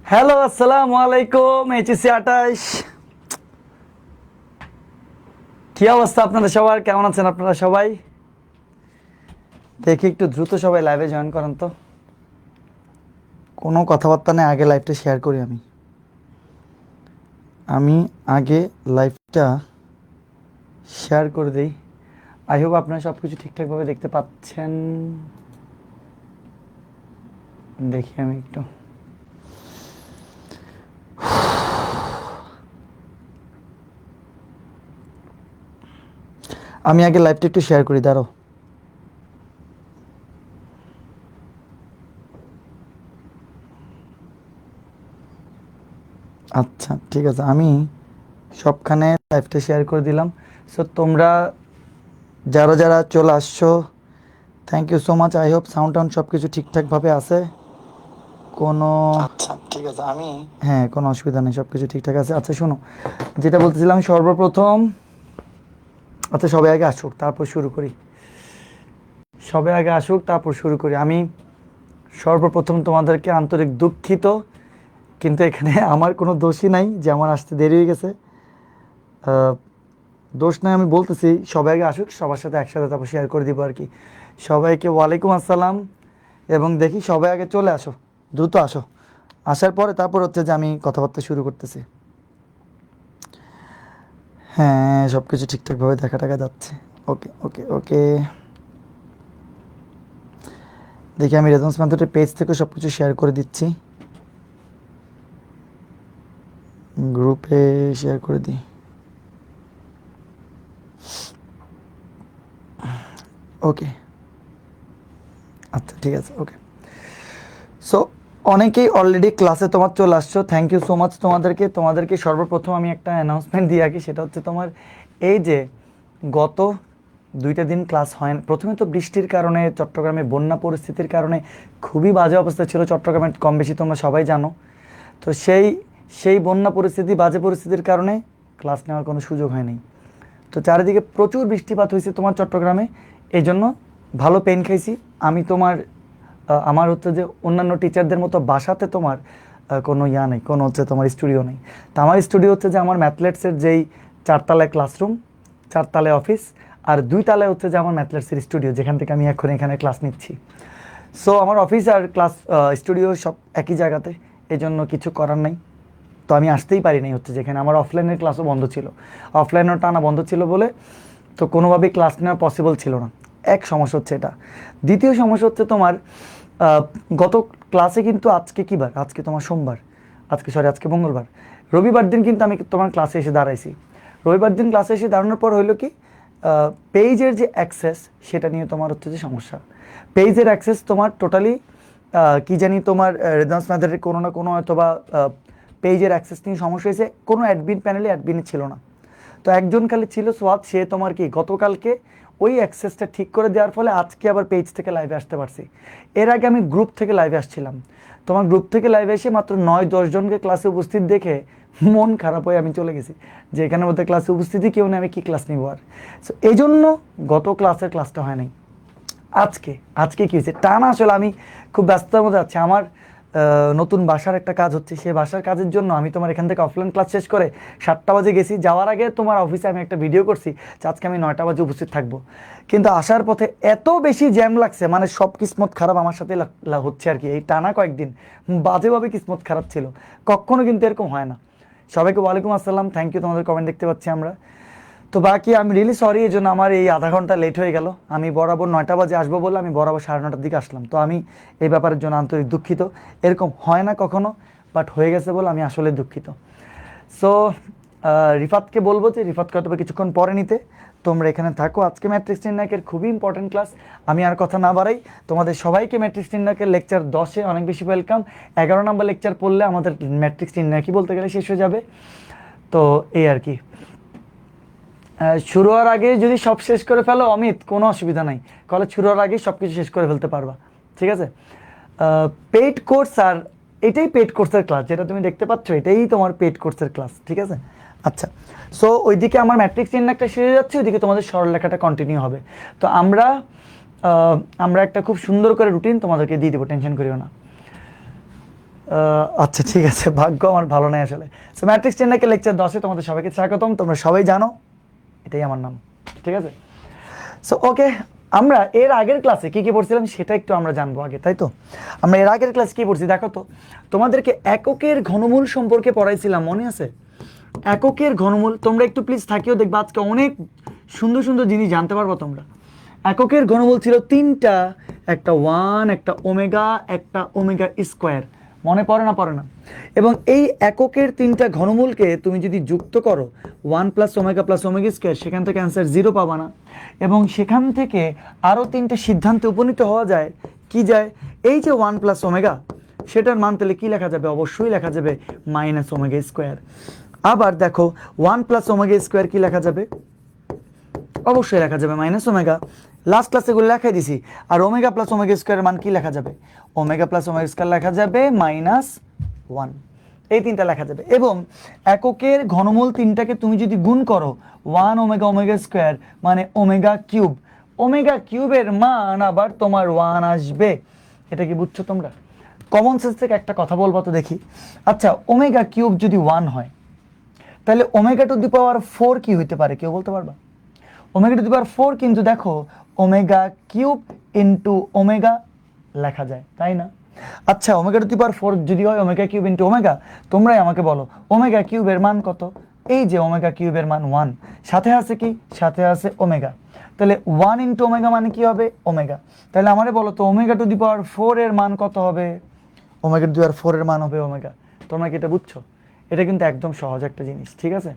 Hello, আসসালামু আলাইকুম। HSC 28, কি অবস্থা আপনাদের সবার? কেমন আছেন আপনারা সবাই? দেখি একটু দ্রুত সবাই লাইভে জয়েন করেন তো। কোনো কথাবার্তা নেই, আগে লাইভটা শেয়ার করি। আমি আগে লাইভটা শেয়ার করে দিই। আই হোপ আপনারা সব কিছু ঠিকঠাকভাবে দেখতে পাচ্ছেন। দেখি আমি একটু। আমি আগে লাইভটা একটু শেয়ার করি, দাঁড়াও। আচ্ছা ঠিক আছে, আমি সবখানে লাইভটা শেয়ার করে দিলাম। সো তোমরা যারা যারা চলে আসছো, thank you so much. I hope sound town সব কিছু ঠিকঠাকভাবে আছে। কোনো আচ্ছা ঠিক আছে। আমি হ্যাঁ, কোনো অসুবিধা নেই, সব কিছু ঠিকঠাক আছে। আচ্ছা শোনো, যেটা বলতেছিলাম সর্বপ্রথম, আচ্ছা সবাই আগে আসুক তারপর শুরু করি। সবাই আগে আসুক তারপর শুরু করি। আমি সর্বপ্রথম তোমাদেরকে আন্তরিক দুঃখিত, কিন্তু এখানে আমার কোনো দোষই নাই যে আমার আসতে দেরি হয়ে গেছে। আহ, দোষ নাই, আমি বলতেছি সবাই আগে আসুক, সবার সাথে একসাথে তারপর শেয়ার করে দিব আর কি। সবাইকে ওয়ালাইকুম আসসালাম। এবং দেখি সবাই আগে চলে আসো, দ্রুত আসো। আসার পরে তারপর হচ্ছে যে আমি কথাবার্তা শুরু করতেছি। হ্যাঁ, সব কিছু ঠিকঠাকভাবে দেখা টাকা যাচ্ছে। ওকে ওকে ওকে, দেখি আমি রেজন্স মেথডের পেজ থেকে সব কিছু শেয়ার করে দিচ্ছি, গ্রুপে শেয়ার করে দিই। ওকে, আচ্ছা ঠিক আছে, ওকে। সো অনেকেই অলরেডি ক্লাসে তোমার চলে আসছো, থ্যাংক ইউ সো মাচ তোমাদেরকে সর্বপ্রথম আমি একটা অ্যানাউন্সমেন্ট দিয়ে রাখি, সেটা হচ্ছে তোমার এই যে গত 2টা দিন ক্লাস হয় না। প্রথমে তো বৃষ্টির কারণে, চট্টগ্রামে বন্যা পরিস্থিতির কারণে খুবই বাজে অবস্থা ছিল চট্টগ্রামে, কম বেশি তোমরা সবাই জানো। তো সেই সেই বন্যা পরিস্থিতি, বাজে পরিস্থিতির কারণে ক্লাস নেওয়ার কোনো সুযোগ হয়নি। তো চারিদিকে প্রচুর বৃষ্টিপাত হয়েছে তোমার চট্টগ্রামে, এই জন্য ভালো পেন খাইছি আমি। আমার হচ্ছে যে অন্যান্য টিচারদের মতো বাসাতে তোমার কোনো ইয়া নেই, কোনো হচ্ছে তোমার স্টুডিও নেই। তো আমার স্টুডিও হচ্ছে যে আমার ম্যাথলেটসের যেই 4তলায় ক্লাসরুম, 4তলায় অফিস, আর 2তলায় হচ্ছে যে আমার ম্যাথলেটসের স্টুডিও, যেখান থেকে আমি এখন এখানে ক্লাস নিচ্ছি। সো আমার অফিস আর ক্লাস স্টুডিও সব একই জায়গাতে, এই জন্য কিছু করার নাই। তো আমি আসতেই পারি নাই, হচ্ছে যেখানে আমার অফলাইনের ক্লাসও বন্ধ ছিল, অফলাইনও টানা বন্ধ ছিল বলে তো কোনোভাবেই ক্লাস নেওয়া পসিবল ছিল না। এক সমস্যা হচ্ছে এটা। দ্বিতীয় সমস্যা হচ্ছে তোমার গত ক্লাসে কিন্তু, আজকে কী বার, আজকে তোমার সোমবার, আজকে মঙ্গলবার, রবিবার দিন কিন্তু আমি তোমার ক্লাসে এসে দাঁড়াইছি। রবিবার দিন ক্লাসে এসে দাঁড়ানোর পর হইলো কি, পেজের যে অ্যাক্সেস সেটা নিয়ে তোমার হচ্ছে যে সমস্যা। পেজের অ্যাক্সেস তোমার টোটালি কি জানি তোমার রেজান্স ম্যাথের কোনো না কোনো, অথবা পেজের অ্যাক্সেস নিয়ে সমস্যা হয়েছে। কোনো অ্যাডমিন প্যানেলে অ্যাডমিনই ছিল না, তো একজন খালি ছিল সোয়াদ, সে তোমার কি গতকালকে ওই অ্যাক্সেসটা ঠিক করে দেওয়ার ফলে আজকে আবার পেজ থেকে লাইভে আসতে পারছি। এর আগে আমি গ্রুপ থেকে লাইভে আসছিলাম, তোমার গ্রুপ থেকে লাইভে এসে মাত্র 9-10 জনকে ক্লাসে উপস্থিত দেখে মন খারাপ হয়ে আমি চলে গেছি, যে এখানের মধ্যে ক্লাসে উপস্থিতি কেউ নেই, আমি কী ক্লাস নিব আর। সো এই জন্য গত ক্লাসটা হয় নাই। আজকে আজকে কী হয়েছে, টানা আসলে আমি খুব ব্যস্ততার মধ্যে আছি। আমার নতুন বাসার একটা কাজ হচ্ছে, সেই বাসার কাজের জন্য আমি তোমার এখান থেকে অফলাইন ক্লাস শেষ করে 7টা বাজে গেছি। যাওয়ার আগে তোমার অফিসে আমি একটা ভিডিও করছি যে আজকে আমি 9টা বাজে উপস্থিত থাকবো, কিন্তু আসার পথে এত বেশি জ্যাম লাগছে, মানে সব কিসমত খারাপ আমার সাথে হচ্ছে আর কি। এই টানা কয়েকদিন বাজেভাবে কিসমত খারাপ ছিল, কখনো কিন্তু এরকম হয় না। সবাইকে ওয়ালাইকুম আসসালাম, থ্যাংক ইউ, তোমাদের কমেন্ট দেখতে পাচ্ছি আমরা। তো বাকি আমি রিয়েলি সরি, এই জন্য আমার এই আধা ঘন্টা লেট হয়ে গেল। আমি বরাবর 9টা বাজে আসবো বলে আমি বরাবর 9:30টার দিকে আসলাম। তো আমি এই ব্যাপারের জন্য আন্তরিক দুঃখিত। এরকম হয় না কখনো, বাট হয়ে গেছে বলে আমি আসলে দুঃখিত। সো রিফাতকে বলবো যে রিফাতকে হয়তো কিছুক্ষণ পরে নিতে, তোমরা এখানে থাকো। আজকে ম্যাট্রিক্স নির্ণায়কের খুবই ইম্পর্টেন্ট ক্লাস, আমি আর কথা না বাড়াই। তোমাদের সবাইকে ম্যাট্রিক্স নির্ণায়কের লেকচার 10-এ অনেক বেশি ওয়েলকাম। 11 নম্বর লেকচার পড়লে আমাদের ম্যাট্রিক্স নির্ণায়কই বলতে গেলে শেষ হয়ে যাবে। তো এই আর কি। শুরু হওয়ার আগে যদি সব শেষ করে ফেলো অমিত, কোনো অসুবিধা নাই, কলেজ শুরু হওয়ার আগেই সব কিছু শেষ করে ফেলতে পারবা, ঠিক আছে। পেইড কোর্স, আর এটাই পেইড কোর্সের ক্লাস, যেটা তুমি দেখতে পাচ্ছ এটাই তোমার পেইড কোর্সের ক্লাস, ঠিক আছে। আচ্ছা, সো ওইদিকে আমার ম্যাট্রিক্স নির্ণায়কটা শেষ যাচ্ছে, ওইদিকে তোমাদের সরলরেখাটা কন্টিনিউ হবে। তো আমরা একটা খুব সুন্দর করে রুটিন তোমাদেরকে দিয়ে দেবো, টেনশন করিও না। আচ্ছা ঠিক আছে, ভাগ্য আমার ভালো নাই আসলে। সো ম্যাট্রিক্স 10 এর লেকচার 10 এ তোমাদের সবাইকে স্বাগতম। তোমরা সবাই জানো এটাই আমার নাম, ঠিক আছে? সো ওকে, আমরা এর আগের ক্লাসে কি কি পড়ছিলাম সেটা একটু আমরা জানবো আগে, তাই তো? আমরা এর আগের ক্লাস কি পড়ছি দেখো তো। তোমাদেরকে এককের ঘনমূল সম্পর্কে পড়াইছিলাম, মনে আছে? এককের ঘনমূল তোমরা একটু প্লিজ থাকিও, দেখবা আজকে অনেক সুন্দর সুন্দর জিনিস জানতে পারবো তোমরা। এককের ঘনমূল ছিল তিনটা, একটা 1, একটা ওমেগা, একটা ওমেগা স্কোয়ার। মনে পড়ে না? পড়ে না? এবং এই এককের তিনটা ঘনমূলকে তুমি যদি যুক্ত করো 1 প্লাস ওমেগা স্কোয়ার, সেখান থেকে অ্যান্সার 0 পাবা না। এবং সেখান থেকে আরও তিনটে সিদ্ধান্তে উপনীত হওয়া যায়। কি যায়? এই যে 1 প্লাস ওমেগা, সেটার মান তাহলে কী লেখা যাবে? অবশ্যই লেখা যাবে মাইনাস ওমেগা স্কোয়ার। আবার দেখো 1 প্লাস ওমেগা স্কোয়ার কী লেখা যাবে? অবশ্যই লেখা যাবে মাইনাস ওমেগা। লাস্ট ক্লাসে এগুলো লেখাই দিছি। আর ওমেগা প্লাস ওমেগা স্কোয়ারের মান কি লেখা যাবে? ওমেগা প্লাস ওমেগা স্কোয়ার লেখা যাবে -1। এই তিনটা লেখা যাবে। এবং এককের ঘনমূল তিনটাকে তুমি যদি গুণ করো 1 ওমেগা স্কোয়ার মানে ওমেগা কিউব, ওমেগা কিউবের মান আবার তোমার 1 আসবে। এটা কি বুঝছো তোমরা? কমন সেন্স থেকে একটা কথা বলবো তো দেখি। আচ্ছা, ওমেগা কিউব যদি 1 হয়, তাহলে ওমেগা টু দি পাওয়ার 4 কি হইতে পারে? কেউ বলতে পারবা? ওমেগা টু দি পাওয়ার 4 কিন্তু দেখো ওমেগা কিউব ইন্টু ওমেগা লেখা যায়, তাই না? আচ্ছা, ওমেগা টু দি পাওয়ার 4 যদি হয় ওমেগা কিউব ইন্টু ওমেগা, তোমরাই আমাকে বলো ওমেগা কিউবের মান কত? এই যে ওমেগা কিউবের মান 1, সাথে আছে কি? সাথে আছে ওমেগা। তাহলে 1 ইন্টু ওমেগা মানে কি হবে? ওমেগা। তাহলে আমারে বলো তো ওমেগা টু দি পাওয়ার 4 এর মান কত হবে? ওমেগা টু দি পাওয়ার 4 এর মান হবে ওমেগা। তোমরা কি এটা বুঝছো? এটা কিন্তু একদম সহজ একটা জিনিস, ঠিক আছে?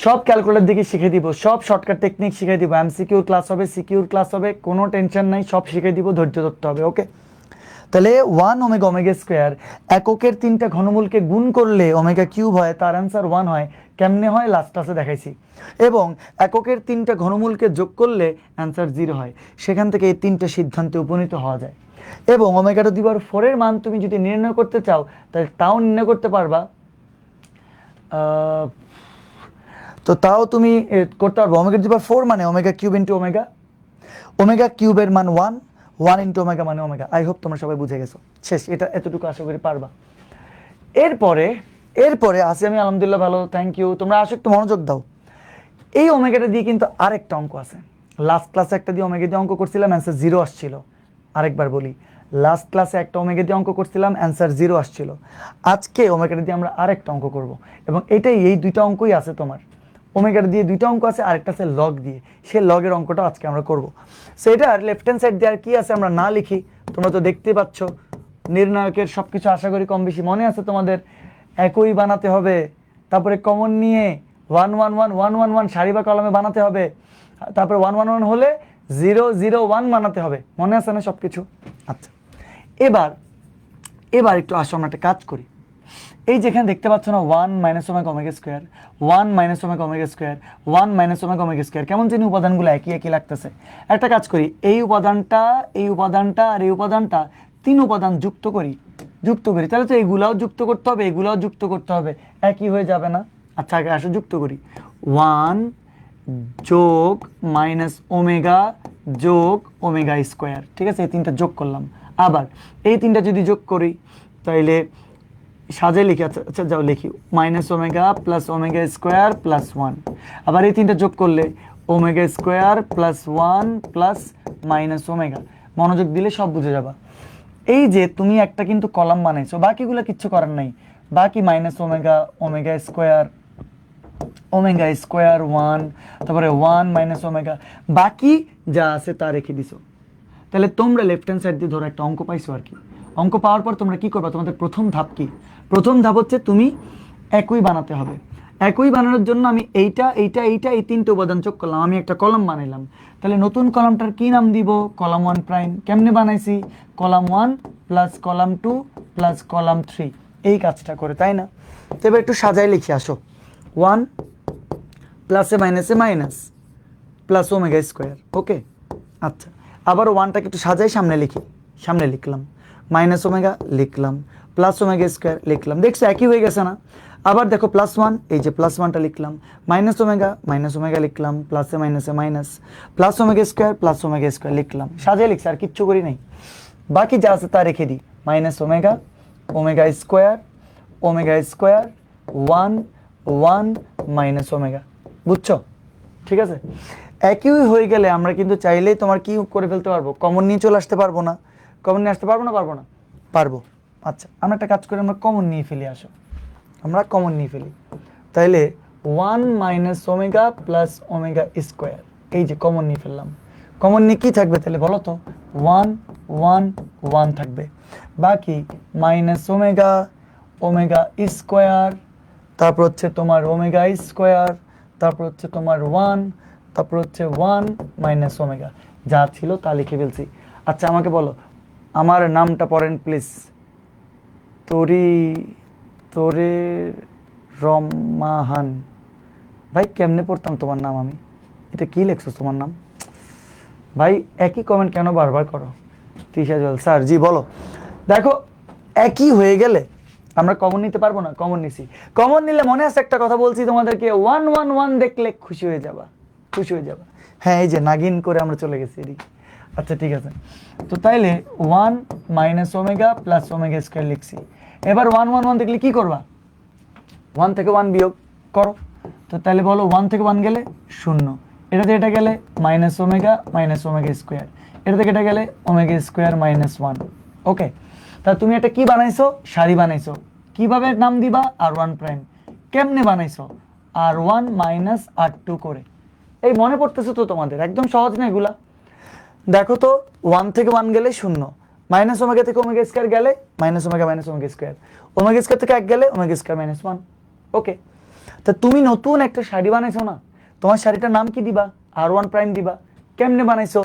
সব ক্যালকুলেটর দিকে শিখে দিব, সব শর্টকাট টেকনিক শিখে দিব, এমসিকিউর ক্লাস হবে, সিকিউর ক্লাস হবে, কোনো টেনশন নাই, সব শিখে দিব, ধৈর্য ধরতে হবে, ওকে? তাহলে 1 ওমেগা স্কোয়ার এককের তিনটা ঘনমূলকে গুণ করলে ওমেগা কিউব হয়, তার অ্যান্সার 1 হয়। কেমনে হয় লাস্ট ক্লাসে দেখাইছি। এবং এককের তিনটা ঘনমূলকে যোগ করলে অ্যান্সার 0 হয়। সেখান থেকে এই তিনটা সিদ্ধান্তে উপনীত হওয়া যায়। এবং ওমেগা টু দি পাওয়ার 4 এর মান তুমি যদি নির্ণয় করতে চাও তাহলে তাও নির্ণয় করতে পারবা। তো তাও তুমি করতে পারবো। ওমেগা টু দি পাওয়ার 4 মানে omega cube into omega, omega কিউবের মান 1 ইন্টু ওমেগা মানে ওমেগা। আই হোপ তোমরা সবাই বুঝে গেছো। শেষ, এটা এতটুকু আশা করি পারবা। এরপরে আসি আমি, আলহামদুলিল্লাহ ভালো, থ্যাংক ইউ। তোমরা আসো একটু মনোযোগ দাও। এই ওমেগাটা দিয়ে কিন্তু আরেকটা অঙ্ক আছে। লাস্ট ক্লাসে একটা দিয়ে ওমেগা দিয়ে অঙ্ক করছিলাম, অ্যান্সার 0 আসছিল। আরেকবার বলি, লাস্ট ক্লাসে একটা ওমেগা দিয়ে অঙ্ক করছিলাম, অ্যান্সার 0 আসছিল। আজকে ওমেগাটা দিয়ে আমরা আরেকটা অঙ্ক করব। এবং এই দুইটা অঙ্কই আছে তোমার। ওমেগার দিয়ে দুইটা অঙ্ক আছে, আরেকটা আছে লগ দিয়ে। সেই লগের অঙ্কটা আজকে আমরা করব। সেটার লেফট হ্যান্ড সাইড দিয়ে আর কি আছে আমরা না লিখি, তোমরা তো দেখতে পাচ্ছ। নির্ণায়কের সব কিছু আশা করি কম বেশি মনে আছে তোমাদের। একই বানাতে হবে, তারপরে কমন নিয়ে 1 1 1 1 1 1 সারি বা কলমে বানাতে হবে, তারপরে 1 1 1 হলে 0 0 1 বানাতে হবে। মনে আছে না সব কিছু? আচ্ছা, এবার একটু আসো আমরা একটা কাজ করি। এই যেখানে দেখতে পাচ্ছ না 1 minus omega square, 1 minus omega square, 1 minus omega square, কেমন জানি উপাদানগুলো একই একই লাগতেছে। একটা কাজ করি, এই উপাদানটা আর এই উপাদানটা 3 উপাদান যুক্ত করি। তাহলে তো এগুলাও যুক্ত করতে হবে, এগুলাও যুক্ত করতে হবে, একই হয়ে যাবে না? আচ্ছা, আগে আসো যুক্ত করি। 1 যোগ মাইনাস ওমেগা যোগ ওমেগা স্কোয়ার, ঠিক আছে? এই তিনটা যোগ করলাম। আবার এই তিনটা যদি যোগ করি তাইলে সাজে লিখি। আচ্ছা যাও লিখি, minus omega plus omega square plus 1। আবার এই তিনটা যোগ করলে omega square plus 1 plus minus omega. মনোযোগ দিলে সব বুঝে যাবা। এই যে তুমি একটা কিন্তু কলাম বানাইছো, বাকিগুলো কিচ্ছু করার নাই। বাকি মাইনাস ওমেগা স্কোয়ার 1, তারপরে 1 মাইনাস ওমেগা, বাকি যা আছে তা রেখে দিছো। তাহলে তোমরা লেফট হ্যান্ড সাইড দিয়ে ধরো একটা অঙ্ক পাইছো আর কি। অঙ্ক পাওয়ার পর তোমরা কি করবা? তোমাদের প্রথম ধাপ কি? প্রথম ধাপ হচ্ছে তুমি একই বানাতে হবে। একই বানানোর জন্য আমি এই তিনটে উপাদান যোগ করলাম, আমি একটা কলাম বানাইলাম। তাহলে নতুন কলামটার কি নাম দিব? Column 1 prime. কেমনে বানাইছি? Column 1 plus column 2 plus column 3, এই কাজটা করে, তাই না? তো এবার একটু সাজাই লিখি, আসো। 1 প্লাসে মাইনাস প্লাস ওমেগা স্কোয়ার, ওকে? আচ্ছা, আবার 1টাকে একটু সাজাই সামনে লিখলাম, মাইনাস ওমেগা লিখলাম, প্লাস ওমেগা স্কোয়ার লিখলাম। দেখছো একই হয়ে গেছে না? আবার দেখো প্লাস 1, এই যে প্লাস 1টা লিখলাম, মাইনাস ওমেগা লিখলাম, প্লাসে মাইনাস, প্লাস ওমেগা স্কোয়ার লিখলাম। সাজাই লিখছি, আর কিচ্ছু করি নাই। বাকি যা আছে তা রেখে দিই, minus omega omega square, omega square, 1 1 minus omega. বুঝছো? ঠিক আছে, একই হয়ে গেলে আমরা কিন্তু চাইলেই তোমার কি করে ফেলতে পারবো, কমন নিয়ে চলে আসতে পারবো না? কমন নিয়ে আসতে পারবো না, পারবো না? পারবো। আচ্ছা, আমরা একটা কাজ করি, আমরা কমন নিয়ে ফেলি। আসো আমরা কমন নিয়ে ফেলি। তাইলে 1 minus omega plus omega square, এই যে কমন নিয়ে ফেললাম। কমন নিয়ে কী থাকবে তাহলে বলো তো? 1 1 1 থাকবে। বাকি মাইনাস ওমেগা, ওমেগা স্কোয়ার, তারপর হচ্ছে তোমার ওমেগা স্কোয়ার, তারপর হচ্ছে তোমার 1, তারপর হচ্ছে 1 মাইনাস ওমেগা। যা ছিল তা লিখে ফেলছি। আচ্ছা আমাকে বলো, আমার নামটা পড়েন প্লিজ। তোরে রমাহান। ভাই কেমনে পড়তাম তোমার নাম আমি? এটা কি লেখছো তোমার নাম? ভাই একই কমেন্ট কেন বারবার করো? তৃষা জল স্যার, জি বলো। দেখো একই হয়ে গেলে আমরা কমন নিতে পারবো না? কমন নিছি। কমন নিলে মনে আছে একটা কথা বলছি তোমাদেরকে, 1 1 1 দেখলে খুশি হয়ে যাবা, খুশি হয়ে যাবা। হ্যাঁ, এই যে নাগিন করে আমরা চলে গেছি এদিকে। আচ্ছা ঠিক আছে, তো তাইলে 1 minus omega plus omega square লিখছি। এবার 1 1 1 দেখলে কি করবা? 1 থেকে 1 বিয়োগ করো। তো তাহলে বলো 1 থেকে 1 গেলে 0, এটা থেকে এটা গেলে মাইনাস ওমেগা স্কোয়ার, এটা থেকে এটা গেলে ওমেগা স্কোয়ার মাইনাস 1। ওকে, তা তুমি একটা কি বানাইছো? সারি বানাইছো। কিভাবে নাম দিবা? R1 prime. কেমনে বানাইছো? R1 মাইনাস R2 করে। এই মনে পড়তেছে তো তোমাদের? একদম সহজ না এগুলা? দেখো তো, 1 থেকে 1 গেলে 0, মাইনাস ওমেগা থেকে ওমেগা স্কোয়ার গেলে minus omega square, omega square থেকে 1 গেলে ওমেগা স্কোয়ার মাইনাস 1। ওকে, তা তুমি নতুন একটা শাড়ি বানাইছো না? তোমার শাড়িটার নাম কি দিবা? R1 প্রাইম দিবা। কেমনে বানাইছো?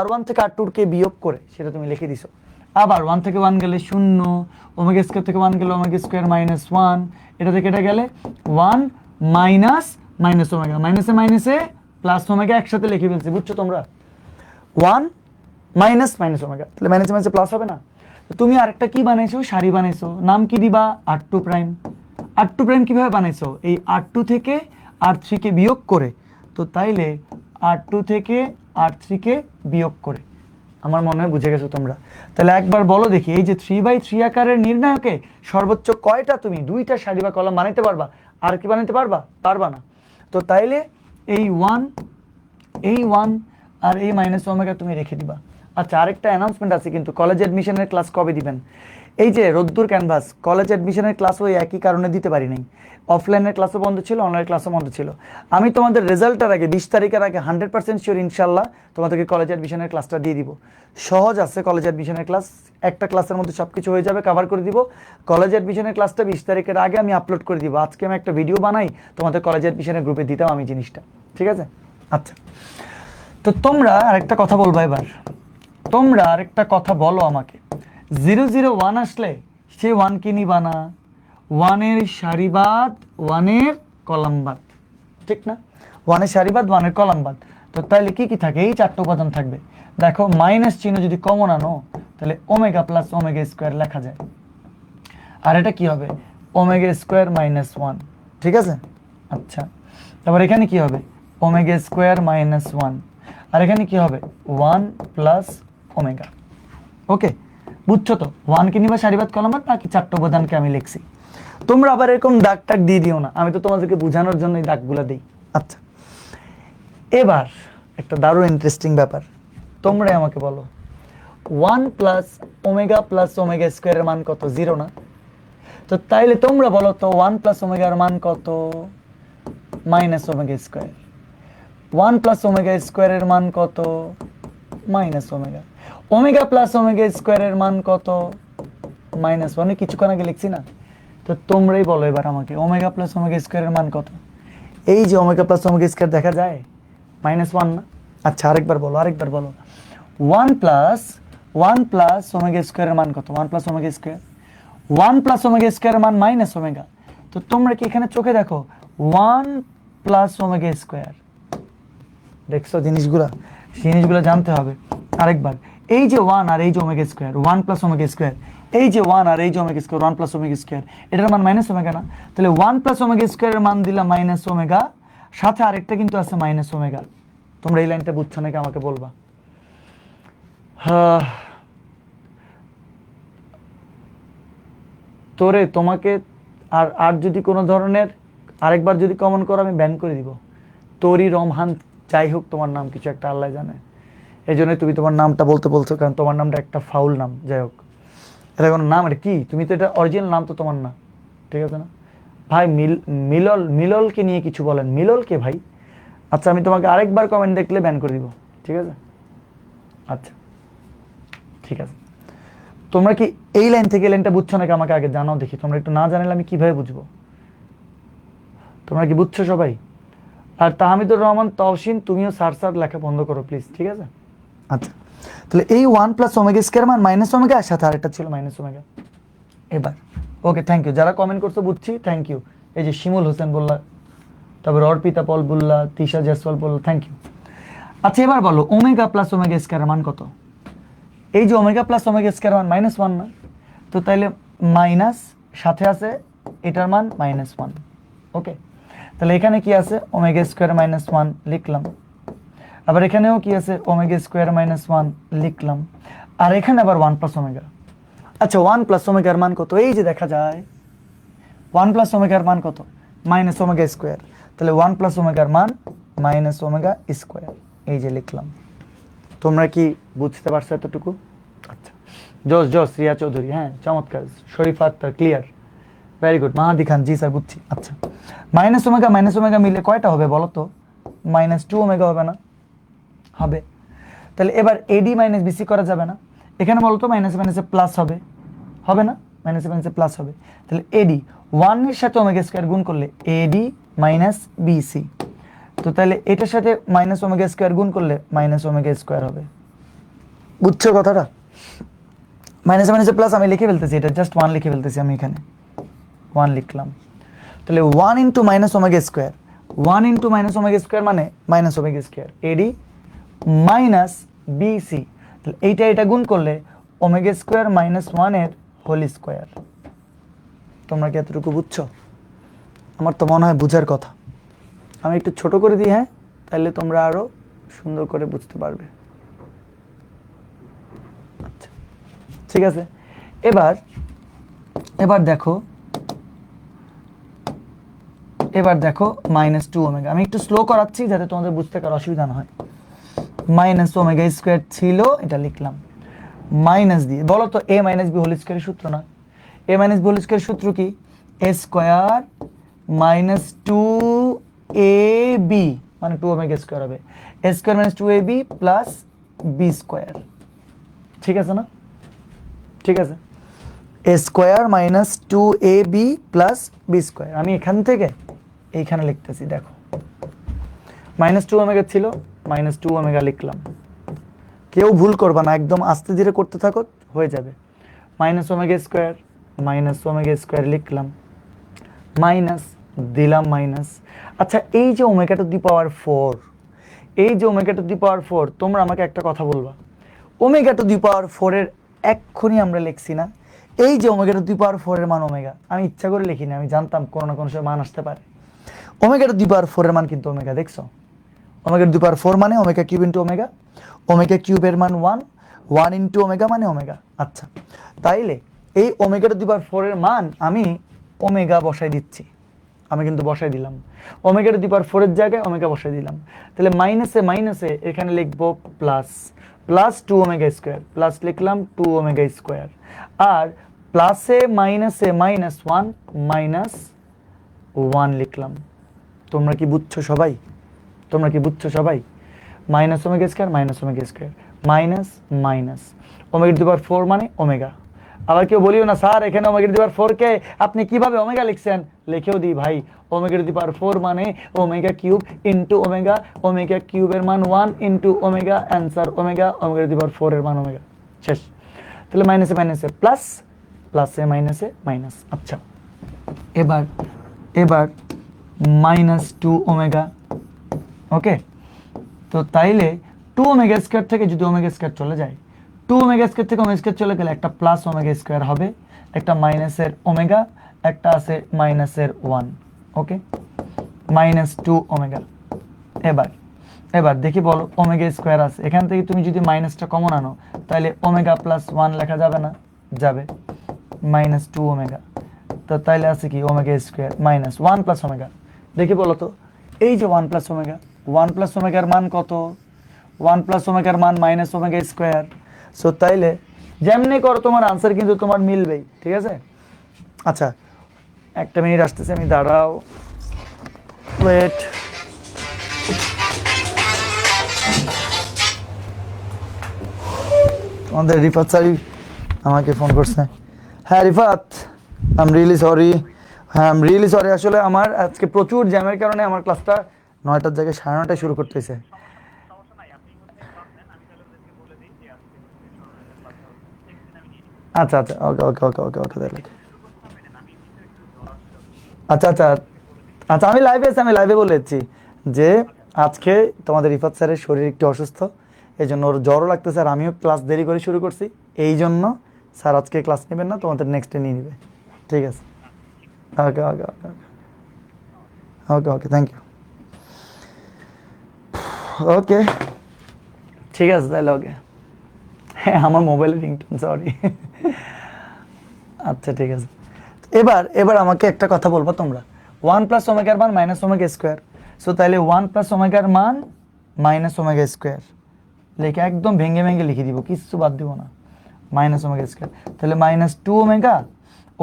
R1 থেকে R2 কে বিয়োগ করে সেটা তুমি লিখে দিছো। আবার 1 থেকে 1 গেলে 0, ওমেগা স্কোয়ার থেকে 1 গেলে ওমেগা স্কোয়ার মাইনাস 1, এটা থেকে এটা গেলে 1 মাইনাস মাইনাস ওমেগা, মাইনাসে মাইনাসে প্লাস ওমেগা একসাথে লিখে ফেলছি। বুঝছো তোমরা? 1 মাইনাস মাইনাস ওমেগা, তাহলে মাইনাসে মাইনাসে প্লাস হবে না? তুমি আরেকটা কি বানাইছো? শাড়ি বানাইছো। নাম কি দিবা? R2 prime. R2 প্রাইম কিভাবে বানাইছো? এই R2 থেকে R3 কে বিয়োগ করে। তো তাইলে R2 থেকে R3 কে বিয়োগ করে। আমার মনে হয় বুঝে গেছো তোমরা। তাহলে একবার বলো দেখি, এই যে 3/3 আকারের নির্ণায়কে সর্বোচ্চ কয়টা তুমি 2টা সারি বা কলাম বানাইতে পারবা? আর কি বানাইতে পারবা? পারবা না। তো তাইলে এই 1 আর এই মাইনাস ওমেগা তুমি রেখে দিবা। আচ্ছা, আরেকটা অ্যানাউন্সমেন্ট আছে কিন্তু, কলেজ অ্যাডমিশনের ক্লাস কবে দিবেন? এই যে রোদ্দুর ক্যানভাস, কলেজ অ্যাডমিশনের ক্লাস ওই একই কারণে দিতে পারি নাই। অফলাইনের ক্লাসও বন্ধ ছিল, অনলাইন ক্লাসও বন্ধ ছিল। আমি তোমাদের রেজাল্টের আগে 20 তারিখের আগে 100% শিওর ইনশাল্লাহ তোমাদেরকে কলেজ অ্যাডমিশনের ক্লাসটা দিয়ে দিব। সহজ আছে কলেজ অ্যাডমিশনের ক্লাস, একটা ক্লাসের মধ্যে সব কিছু হয়ে যাবে, কভার করে দিব। কলেজ অ্যাডমিশনের ক্লাসটা 20 তারিখের আগে আমি আপলোড করে দিব। আজকে আমি একটা ভিডিও বানাই তোমাদের কলেজ অ্যাডমিশনের গ্রুপে দিতাম আমি জিনিসটা, ঠিক আছে? আচ্ছা, তো তোমরা আরেকটা কথা বলবো এবার, তোমরা আরেকটা কথা বলো আমাকে। 0 0 1 আসলে সে 1 কি নিবা না? 1-এর সারিবাদ, 1-এর কলামবাদ, ঠিক না? 1-এর সারিবাদ, 1-এর কলামবাদ। তো তাহলে কি কি থাকে? এই 4টা উপাদান থাকবে। দেখো, মাইনাস চিহ্ন যদি কমন আনো তাহলে ওমেগা প্লাস ওমেগা স্কোয়ার লেখা যায়। আর এটা কি হবে? ওমেগা স্কোয়ার মাইনাস 1, ঠিক আছে? আচ্ছা, তারপর এখানে কি হবে? ওমেগা স্কোয়ার মাইনাস 1, আর এখানে কি হবে? 1 প্লাস ওমেগা। ওকে, বুঝছো তো? 1 কে নিবা সারিবাদ কলামবাদ, বাকি 4টা উপাদানকে আমি লিখছি। তোমরা আবার এরকম দাগ টাগ দিয়ে দিও না, আমি তো তোমাদেরকে বোঝানোর জন্য এই দাগগুলো দিই। আচ্ছা, এবার একটা দারুণ ইন্টারেস্টিং ব্যাপার, তোমরাই আমাকে বলো, 1 প্লাস ওমেগা স্কোয়ারের মান কত? 0 না? তো তাইলে তোমরা বলো তো 1 প্লাস ওমেগার মান কত? Minus omega square. 1 plus omega স্কোয়ারের মান কত? Minus omega. Omega plus omega স্কোয়ারের মান কত? মাইনাস 1। কিছুক্ষণ আগে লিখছি না? তো তোমরাই বলো এবার আমাকে, ওমেগা প্লাস ওমেগা স্কোয়ারের মান কত? এই যে ওমেগা প্লাস ওমেগা স্কোয়ার দেখা যায়, -1 না? আচ্ছা, আরেকবার বলো, 1 প্লাস ওমেগা স্কোয়ারের মান কত? 1 plus omega square. 1 plus omega স্কোয়ারের মান মাইনাস ওমেগা। তো তোমরা কি এখানে চোখে দেখো 1 প্লাস ওমেগা স্কোয়ার? দেখছো জিনিসগুলো জানতে হবে। আরেকবার, এই যে 1 আর এই যে omega square, 1 plus omega square, এই যে 1 আর এই যে omega square, 1 plus omega square, এটার মান মাইনাস ওমেগা না? তাহলে 1 প্লাস ওমেগা স্কোয়ারের মান দিলাম মাইনাস ওমেগা, সাথে আরেকটা কিন্তু আছে মাইনাস ওমেগা। তোমরা এই লাইনটা বুঝছো নাকি আমাকে বলবা? তোরে তোমাকে আর আর যদি কোনো ধরনের আরেকবার যদি কমন করো আমি ব্যান করে দিব। তোরই রমহান যাই হোক তোমার নাম কিছু একটা আল্লাহ জানে, এই জন্যই তুমি তোমার নামটা বলতে বলছো, কারণ তোমার নামটা একটা ফাউল নাম। যাই হোক, এটা কোনো নাম, এটা কি? তুমি তো এটা অরিজিনাল নাম তো তোমার না, ঠিক আছে না ভাই? মিলল, মিললকে নিয়ে কিছু বলেন। মিললকে ভাই? আচ্ছা আমি তোমাকে আরেকবার কমেন্ট দেখলে ব্যান করে দিব, ঠিক আছে? আচ্ছা ঠিক আছে। তোমরা কি এই লাইন থেকে এই লাইনটা বুঝছো নাকি আমাকে আগে জানাও দেখি। তোমরা একটু না জানালে আমি কিভাবে বুঝবো? তোমরা কি বুঝছো সবাই? আর তাহমিদুর রহমান তহসিন, তুমিও স্যার স্যার লেখা বন্ধ করো প্লিজ, ঠিক আছে? আচ্ছা, তাহলে এই 1 প্লাস ওমেগা স্কয়ার মান মাইনাস ওমেগা, আর সাথে আরেকটা ছিল মাইনাস ওমেগা। এবার ওকে, থ্যাংক ইউ যারা কমেন্ট করছো, বুঝছি, থ্যাংক ইউ। এই যে শিমুল হোসেন বললা, তারপর অর্পিতা পল বললা, তিশা জয়সওয়াল বললা, থ্যাংক ইউ। আচ্ছা এবার বলো ওমেগা প্লাস ওমেগা স্কয়ার মান কত? এই যে ওমেগা প্লাস ওমেগা স্কয়ার মান -1 না? তো তাইলে মাইনাস সাথে আছে এটার মান -1। ওকে, তাহলে এখানে কি আছে? ওমেগা স্কয়ার -1 লিখলাম। আবার এখানেও কি আছে? ওমেগা স্কয়ার -1 লিখলাম। আর এখানে আবার 1 প্লাস ওমেগা। আচ্ছা 1 প্লাস ওমেগার মান কত? এই যে দেখা যায় 1 প্লাস ওমেগার মান কত? Minus omega square. তাহলে 1 প্লাস ওমেগার মান মাইনাস ওমেগা স্কয়ার, এই যে লিখলাম। তোমরা কি বুঝতে পারছো এতটুকু? আচ্ছা, জোস জোস, রিয়া চৌধুরী, হ্যাঁ চমৎকার। শরীফ আক্তার, ক্লিয়ার, ভেরি গুড। মাহাদি খান, জি স্যার বুঝছি। আচ্ছা মাইনাস ওমেগা মিলে কয়টা হবে বলো তো? -2 ওমেগা হবে না? হবে। তাহলে এবার এডি মাইনাস বিসি করা যাবে না? এখানে বলো তো মাইনাসে মাইনাসে প্লাস হবে, হবে না? মাইনাসে মাইনাসে প্লাস হবে। তাহলে এডি 1 এর সাথে ওমেগা স্কয়ার গুণ করলে এডি মাইনাস বিসি। তো তাহলে এটার সাথে মাইনাস ওমেগা স্কয়ার গুণ করলে মাইনাস ওমেগা স্কয়ার হবে। বুঝছো কথাটা? মাইনাসে মাইনাসে প্লাস আমি লিখে ফেলতেছি, এটা জাস্ট 1 লিখে ফেলতেছি আমি এখানে, 1 লিখলাম। তাহলে 1 into minus omega square, 1 into minus omega square মানে minus omega square AD minus BC. তাহলে এইটা এটা গুণ করলে ওমেগা স্কয়ার -1 এর হোল স্কয়ার। তোমরা কি এতটুকু বুঝছো? আমার তো মনে হয় বুঝার কথা। আমি একটু ছোট করে দিই, হ্যাঁ, তাহলে তোমরা আরো সুন্দর করে বুঝতে পারবে। আচ্ছা ঠিক আছে। এবার এবার দেখো, এবার দেখো -2 ওমেগা। আমি একটু স্লো করাচ্ছি যাতে তোমাদের বুঝতে কারো অসুবিধা না হয়। মাইনাস ওমেগা স্কয়ার ছিল, এটা লিখলাম মাইনাস দিয়ে। বলো তো এ মাইনাস বি হোল স্কয়ারের সূত্র না? এ মাইনাস বি হোল স্কয়ারের সূত্র কি? এ স্কয়ার মাইনাস 2ab মানে 2 ওমেগা স্কয়ার হবে। A square minus 2ab plus B square, ঠিক আছে না? ঠিক আছে, A square minus 2ab plus B square. আমি এখান থেকে এইখানে লিখতেছি, দেখো -2 ওমেগা ছিল, -2 ওমেগা লিখলাম। কেউ ভুল করবা না, একদম আস্তে ধীরে করতে থাকো, হয়ে যাবে। মাইনাস ওমেগা স্কয়ার লিখলাম, মাইনাস দিলাম মাইনাস। আচ্ছা এই যে ওমেগা টু দি পাওয়ার 4, এই যে ওমেগা টু দি পাওয়ার 4, তোমরা আমাকে একটা কথা বলবা, ওমেগা টু দি পাওয়ার 4 এর এক্ষুনি আমরা লিখছি না এই যে ওমেগা টু দি পাওয়ার 4 এর মান ওমেগা। আমি ইচ্ছা করে লিখিনি, আমি জানতাম কোনো না কোনো সময় মান আসতে পারে। ওমেগা টু দি পাওয়ার 4 এর মান কিন্তু ওমেগা, দেখছো? ওমেগা টু দি পাওয়ার 4 মানে omega cube into omega, omega কিউবের মান 1, 1 ইন্টু ওমেগা মানে ওমেগা। আচ্ছা তাইলে এই ওমেগা টু দি পাওয়ার 4 এর মান আমি ওমেগা বসাই দিচ্ছি, আমি কিন্তু বসাই দিলাম ওমেগা টু দি পাওয়ার 4 এর জায়গায় ওমেগা বসাই দিলাম। তাহলে মাইনাসে মাইনাসে এখানে লিখবো plus, plus 2 omega square, plus লিখলাম 2 ওমেগা স্কয়ার। আর প্লাসে মাইনাসে -1 মাইনাস 1 লিখলাম। তোমরা কি বুঝছো সবাই? তোমরা কি বুঝছো সবাই? Minus omega square minus omega square, minus minus omega to the power 4 মানে ওমেগা। আবার কেউ বলিও না স্যার এখানে ওমেগা টু দি পাওয়ার 4 কে আপনি কিভাবে ওমেগা লিখছেন? লিখেও দিই ভাই, ওমেগা টু দি পাওয়ার 4 মানে omega cube into omega, omega কিউবের মান 1 into omega, answer omega, omega to the power 4 এর মান ওমেগা, শেষ। তাহলে মাইনাসে মাইনাসে প্লাস, প্লাসে মাইনাসে মাইনাস। আচ্ছা এবার এবার -2 ওমেগা, ওকে। তো তাইলে 2 ওমেগা স্কয়ার থেকে যদি ওমেগা স্কয়ার চলে যায়, 2 ওমেগা স্কয়ার থেকে ওমেগা স্কয়ার চলে গেলে একটা প্লাস ওমেগা স্কয়ার হবে, একটা মাইনাসের ওমেগা, একটা আছে মাইনাসের 1, ওকে, -2 ওমেগা। এবার এবার দেখি বলো ওমেগা স্কয়ার আছে, এখান থেকে তুমি যদি মাইনাসটা কমন আনো তাহলে ওমেগা প্লাস 1 লেখা যাবে না? যাবে। -2 ওমেগা তো তাইলে আছে কি omega square minus 1 plus omega. দেখি বলো তো, এই যে 1 প্লাস ওমেগা, 1 প্লাস ওমেগার মান কত? 1 প্লাস ওমেগার মান মাইনাস ওমেগা স্কোয়ার। সো তাইলে যেমনি করো তোমার আনসার কিন্তু তোমার মিলবেই, ঠিক আছে? আচ্ছা, একটা মিনিট আসতেছে, আমি দাঁড়াও, ওয়েট। আমাদের রিফাত স্যারই আমাকে ফোন করছে। হ্যাঁ Rifat, I am really sorry. হ্যাঁ আই এম রিয়েলি সরি, আসলে আমার আজকে প্রচুর জ্যামের কারণে আমার ক্লাসটা 9টার জায়গায় 9:30টায় শুরু করতে হয়েছে। আচ্ছা আচ্ছা, ওকে ওকে ওকে ওকে ওকে তাহলে। আচ্ছা আচ্ছা আচ্ছা, আমি লাইভে আছি, আমি লাইভে বলেছি যে আজকে তোমাদের রিফাত স্যারের শরীর একটু অসুস্থ, এই জন্য ওর জ্বরও লাগতেছে, আর আমিও ক্লাস দেরি করে শুরু করছি, এই জন্য স্যার আজকে ক্লাস নেবেন না, তোমাদের নেক্সট ডে নিয়ে নেবে, ঠিক আছে? ওকে ওকে ওকে ওকে ওকে, থ্যাংক ইউ। ওকে ঠিক আছে তাহলে, ওকে। হ্যাঁ আমার মোবাইলের রিংটোন, সরি। আচ্ছা ঠিক আছে, এবার এবার আমাকে একটা কথা বলবো তোমরা, 1 প্লাস ওমেগার মান মাইনাস ওমেগা স্কোয়ার। সো তাহলে 1 প্লাস ওমেগার মান মাইনাস ওমেগা স্কোয়ার লিখে একদম ভেঙে ভেঙে লিখে দিব, কিচ্ছু বাদ দিব না, মাইনাস ওমেগা স্কোয়ার। তাহলে minus 2 omega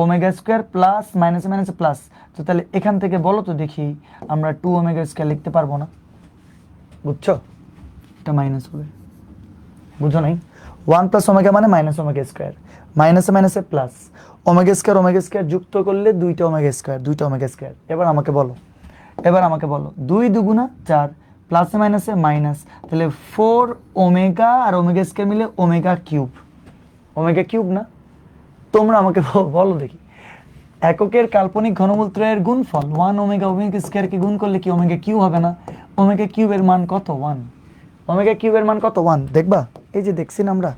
omega square plus minus minus plus. তো তাহলে এখান থেকে বলো তো দেখি, আমরা 2 ওমেগা স্কোয়ার লিখতে পারবো না? বুঝছো? এটা মাইনাস হবে, বুঝো নাই? 1 প্লাস ওমেগা মানে মাইনাস ওমেগা স্কোয়ার, মাইনাসে মাইনাসে প্লাস, ওমেগা স্কোয়ার যুক্ত করলে 2টা ওমেগা স্কোয়ার, 2টা ওমেগা স্কোয়ার। এবার আমাকে বলো, এবার আমাকে বলো, 2 দুগুণা 4, প্লাসে মাইনাসে মাইনাস, তাহলে 4 ওমেগা আর ওমেগা স্কোয়ার মিলে ওমেগা কিউব, ওমেগা কিউব না? তোমরা আমাকে বলো দেখি, এককের কাল্পনিক ঘনমূল ত্রয়ের গুণফল 1 ওমেগা ওমেগা স্কোয়ারকে গুণ করলে কি ওমেগা কিউ হবে না? ওমেগা কিউবের মান কত? 1। ওমেগা কিউবের মান কত? 1। দেখবা, এই যে দেখছি না আমরা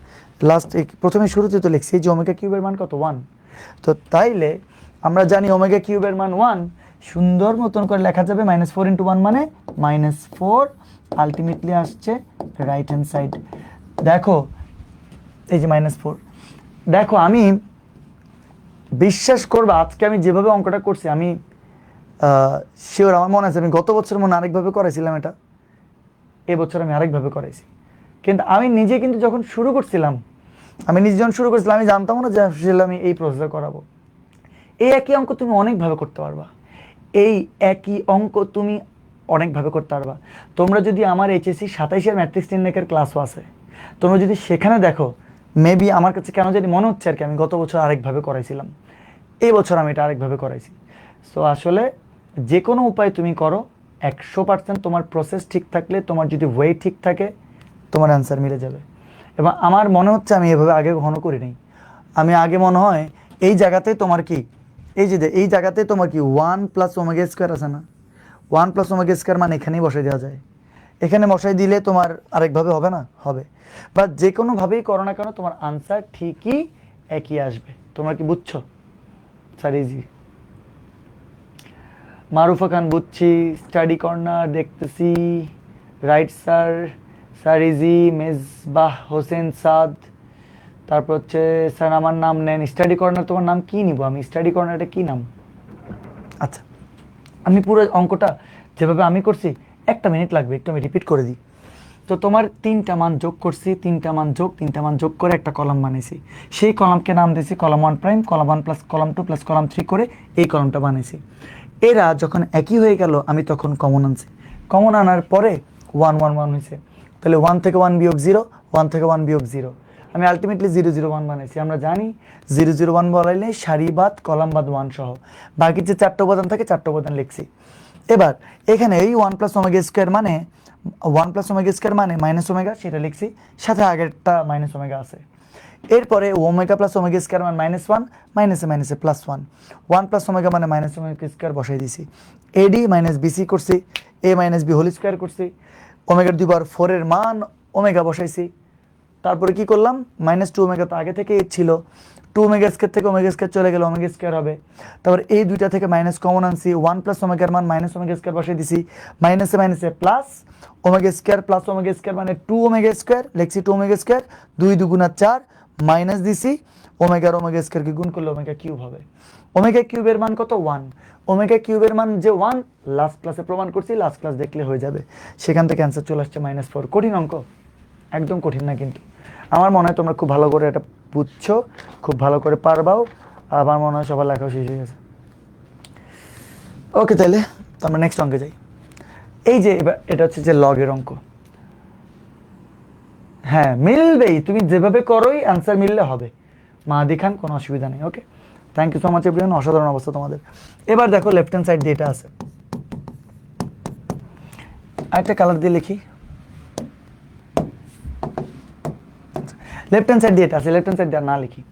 লাস্ট প্রথমে শুরুতে তো লিখছি যে ওমেগা কিউবের মান কত? 1। তো তাইলে আমরা জানি ওমেগা কিউবের মান 1, সুন্দর মতন করে লেখা যাবে -4 × 1 মানে -4, আলটিমেটলি আসছে রাইট হ্যান্ড সাইড। দেখো এই যে -4, দেখো আমি বিশ্বাস করবো আজকে আমি যেভাবে অঙ্কটা করছি, আমি শিওর, আমার মনে আছে আমি গত বছর মনে আরেকভাবে করেছিলাম এটা, এবছর আমি আরেকভাবে করাইছি। কিন্তু আমি নিজে কিন্তু যখন শুরু করছিলাম, আমি জানতাম না যে আসলে আমি এই প্রসেসে করাবো। এই একই অঙ্ক তুমি অনেকভাবে করতে পারবা, এই একই অঙ্ক তুমি অনেকভাবে করতে পারবা। তোমরা যদি আমার এইচএসসি 27-এর ম্যাট্রিক্স নির্ণায়কের ক্লাসও আছে, তোমরা যদি সেখানে দেখো, মেবি আমার কাছে কেন জানি মনে হচ্ছে আর কি আমি গত বছর আরেকভাবে করাইছিলাম, এই বছর আমি এটা আরেকভাবে করাইছি। সো আসলে যে কোনো উপায় তুমি করো, 100% তোমার প্রসেস ঠিক থাকলে, তোমার যদি ওয়ে ঠিক থাকে, তোমার অ্যান্সার মিলে যাবে। এবং আমার মনে হচ্ছে আমি এভাবে আগে কখনো করি নাই। আমি আগে মনে হয় এই জায়গাতে তোমার কি, এই যে এই জায়গাতে তোমার কি 1 প্লাস ওমেগা স্কোয়ার আছে না, 1 প্লাস ওমেগা স্কোয়ার মানে এখানেই বসাই দেওয়া যায়, এখানে বসাই দিলে তোমার আরেকভাবে হবে না? হবে। বা যে কোনোভাবেই করো না কেন তোমার আনসার ঠিকই একই আসবে। তোমরা কি বুঝছো? Sir easy. মারুফা খান বুঝছি, স্টাডি কর্নার দেখতেছি, right sir, sir easy, Mezbah Hossain Saad, তারপর হচ্ছে স্যার আমার নাম নেন, স্টাডি কর্নার তোমার নাম কি নিব আমি? স্টাডি কর্নারটা কি নাম? আচ্ছা আমি পুরো অঙ্কটা যেভাবে আমি করছি, 1 মিনিট লাগবে, একটু আমি রিপিট করে দিই। তো তোমার 3টা মান যোগ করছি, 3টা মান যোগ করে একটা কলাম বানিয়েছি, সেই কলামকে নাম দিয়েছি column 1 prime, column 1 plus column 2 plus column 3 করে এই কলামটা বানিয়েছি। এরা যখন একই হয়ে গেল আমি তখন কমন আনছি, কমন আনার পরে 1 1 1 হয়েছে, তাহলে 1 থেকে 1 বিয়োগ 0, 1 থেকে 1 বিয়োগ 0, আমি আলটিমেটলি 0 0 1 বানাইছি। আমরা জানি 0 0 1 বলাইলে সারি বাদ কলাম বাদ 1 সহ বাকি যে 4টা উপাদান থাকে 4টা উপাদান লিখছি। এবার এখানে এই 1 প্লাস ওমেগা স্কোয়ার মানে 1 প্লাস ওমেগা স্কোয়ার মানে মাইনাস ওমেগা, সেটা লিখছি, সাথে আগেরটা মাইনাস ওমেগা আছে। এরপরে ওমেগা প্লাস ওমেগা স্কোয়ার মানে -1, মাইনাসে মাইনাসে +1, 1 প্লাস ওমেগা মানে মাইনাস ওমেগা স্কোয়ার বসাই দিছি, এডি মাইনাস বিসি করছি, এ মাইনাস বি হোল স্কোয়ার করছি, ওমেগার 2/4 এর মান ওমেগা বসাইছি। তারপরে কি করলাম, -2 ওমেগা তো আগে থেকে ছিল, 2 ওমেগা স্কোয়ার থেকে ওমেগা স্কোয়ার চলে গেল, ওমেগা স্কোয়ার হবে। তারপর এই দুইটা থেকে মাইনাস কমন আনছি, 1 প্লাস ওমেগার মান মাইনাস ওমেগা স্কোয়ার বসাই দিছি, মাইনাসে মাইনাসে plus omega square plus omega square মানে 2 ওমেগা স্কোয়ার লিখছি, 2 ওমেগা স্কোয়ার, 2 2 4 মাইনাস দিছি, ওমেগার ওমেগা স্কয়ারকে গুণ করলে ওমেগা কিউব হবে। ওমেগা কিউবের মান কত? 1। ওমেগা কিউবের মান যে 1 লাস্ট ক্লাসে প্রমাণ করছি, লাস্ট ক্লাস দেখলে হয়ে যাবে। সেখান থেকে অ্যান্সার চলে আসছে -4। কঠিন অঙ্ক? একদম কঠিন না কিন্তু। আমার মনে হয় তোমরা খুব ভালো করে এটা বুঝছো, খুব ভালো করে পারবাও। আমার মনে হয় সবার লেখাও শেষ হয়ে গেছে। ওকে, তাহলে আমরা নেক্সট অঙ্কে যাই। এই যে এবার এটা হচ্ছে যে লগের অঙ্ক। হ্যাঁ, মিলবেই, তুমি যেভাবে করোই অ্যান্সার মিললে হবে। মাহাদি খান, কোনো অসুবিধা নেই। Okay, thank you so much everyone, অসাধারণ অবস্থা তোমাদের। এবার দেখো লেফট হ্যান্ড সাইড দিয়ে এটা আছে, আরেকটা কালার দিয়ে লিখি। লেফট হ্যান্ড সাইড দিয়ে এটা আছে, লেফট হ্যান্ড সাইড দিয়ে না লিখি।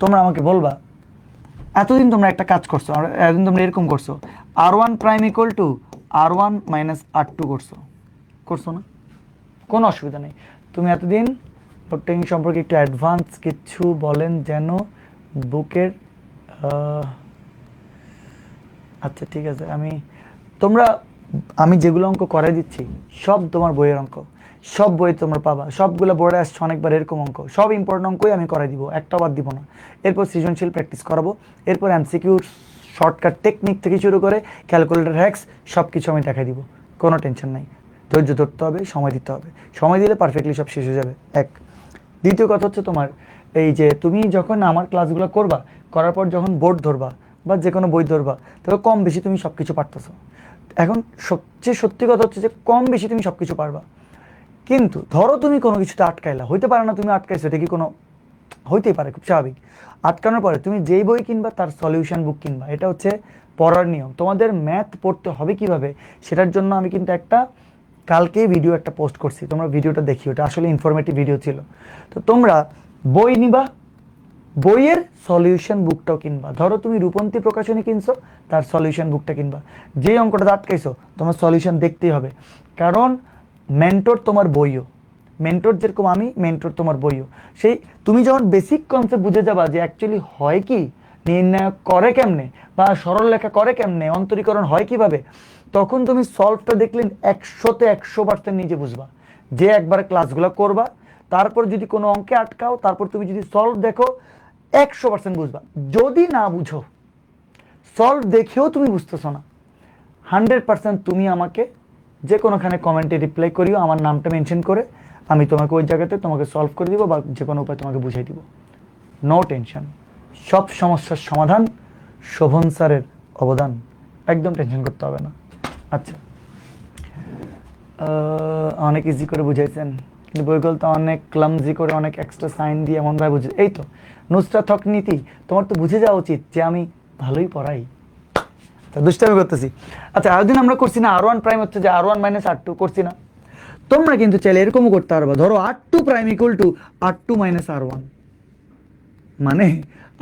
তোমরা আমাকে বলবা এতদিন তোমরা একটা কাজ করছো, এতদিন তোমরা এরকম করছো, R1 prime equal to R1 minus R2 করছো না? কোনো অসুবিধা নেই। তুমি এতদিন টেকনিক সম্পর্কে একটু অ্যাডভান্স কিছু বলেন যেন বুকের। আচ্ছা ঠিক আছে, আমি যেগুলো অঙ্ক করাই দিচ্ছি সব তোমার বইয়ের অঙ্ক, সব বই তোমরা পাবা, সবগুলো বোর্ডে আসছে অনেকবার এরকম অঙ্ক, সব ইম্পর্টেন্ট অঙ্কই আমি করাই দিব, একটা বাদ দিব না। এরপর সৃজনশীল প্র্যাকটিস করাবো, এরপর এমসিকিউ শর্টকাট টেকনিক থেকে শুরু করে ক্যালকুলেটর হ্যাক্স সব কিছু আমি দেখাই দিব, কোনো টেনশন নাই। ধৈর্য ধরতে হবে, সময় দিতে হবে, সময় দিলে পারফেক্টলি সব শেষ হয়ে যাবে। এক, দ্বিতীয় কথা হচ্ছে তোমার এই যে তুমি যখন আমার ক্লাসগুলো করবা, করার পর যখন বোর্ড ধরবা বা যে কোনো বই ধরবা, তবে কম বেশি তুমি সব কিছু পারতেছো। এখন সবচেয়ে সত্যি কথা হচ্ছে যে কম বেশি তুমি সব কিছু পারবা, কিন্তু ধরো তুমি কোনো কিছুতে আটকাইলা, হইতে পারে না তুমি আটকাইছো, এটা কি কোনো হইতেই পারে, খুব স্বাভাবিক। আটকানোর পরে তুমি যেই বই কিনবা তার সলিউশন বুক কিনবা, এটা হচ্ছে পড়ার নিয়ম। তোমাদের ম্যাথ পড়তে হবে কিভাবে সেটার জন্য আমি কিন্তু কালকেই ভিডিও একটা পোস্ট করছি, তোমরা ভিডিওটা দেখি, ওটা আসলে ইনফরমেটিভ ভিডিও ছিল। তো তোমরা বই নিবা, বইয়ের সলিউশন বুকটাও কিনবা। ধরো তুমি রূপন্তী প্রকাশনী কিনছো, তার সলিউশন বুকটা কিনবা। যে অঙ্কটা আটকাইছো তোমার সলিউশন দেখতেই হবে, কারণ মেন্টর তোমার বইও, মেন্টর যেরকম আমি, মেন্টর তোমার বইও। সেই তুমি যখন বেসিক কনসেপ্ট বুঝে যাবা যে অ্যাকচুয়ালি হয় কি, নির্ণায়ক করে কেমনে, বা সরল লেখা করে কেমনে, অন্তরীকরণ হয় কিভাবে, তখন তুমি সলভটা দেখলে 100তে 100% নিজে বুঝবা। যে একবার ক্লাসগুলো করবা, তারপর যদি কোনো অঙ্কে আটকাও, তারপর তুমি যদি সলভ দেখো 100% বুঝবা। যদি না বুঝো, সলভ দেখেও তুমি বুঝতেছো না, 100% তুমি আমাকে যে কোনোখানে কমেন্টে রিপ্লাই করিও, আমার নামটা মেনশন করে, আমি তোমাকে ওই জায়গাতে তোমাকে সলভ করে দিব বা যে কোনো উপায় তোমাকে বুঝিয়ে দিব। নো টেনশন, সব সমস্যার সমাধান শোভন স্যারের অবদান, একদম টেনশন করতে হবে না। আচ্ছা, অনেক ইজি করে বুঝাইছেন, কিন্তু বইগুলো তো অনেক ক্লামজি করে, অনেক এক্সট্রা সাইন দিয়ে এমনভাবে বুঝে। এই তো নুসরাত হক নীতি, তোমার তো বুঝে যাওয়া উচিত যে আমি ভালোই পড়াই, দুষ্টামি করতেছি। আচ্ছা, আরেকদিন আমরা করছি না R1 প্রাইম হচ্ছে যে R1 মাইনাস R2 করছি না? তোমরা কিন্তু চাইলে এরকমও করতে পারবা, ধরো R2 prime equal to R2 minus R1, মানে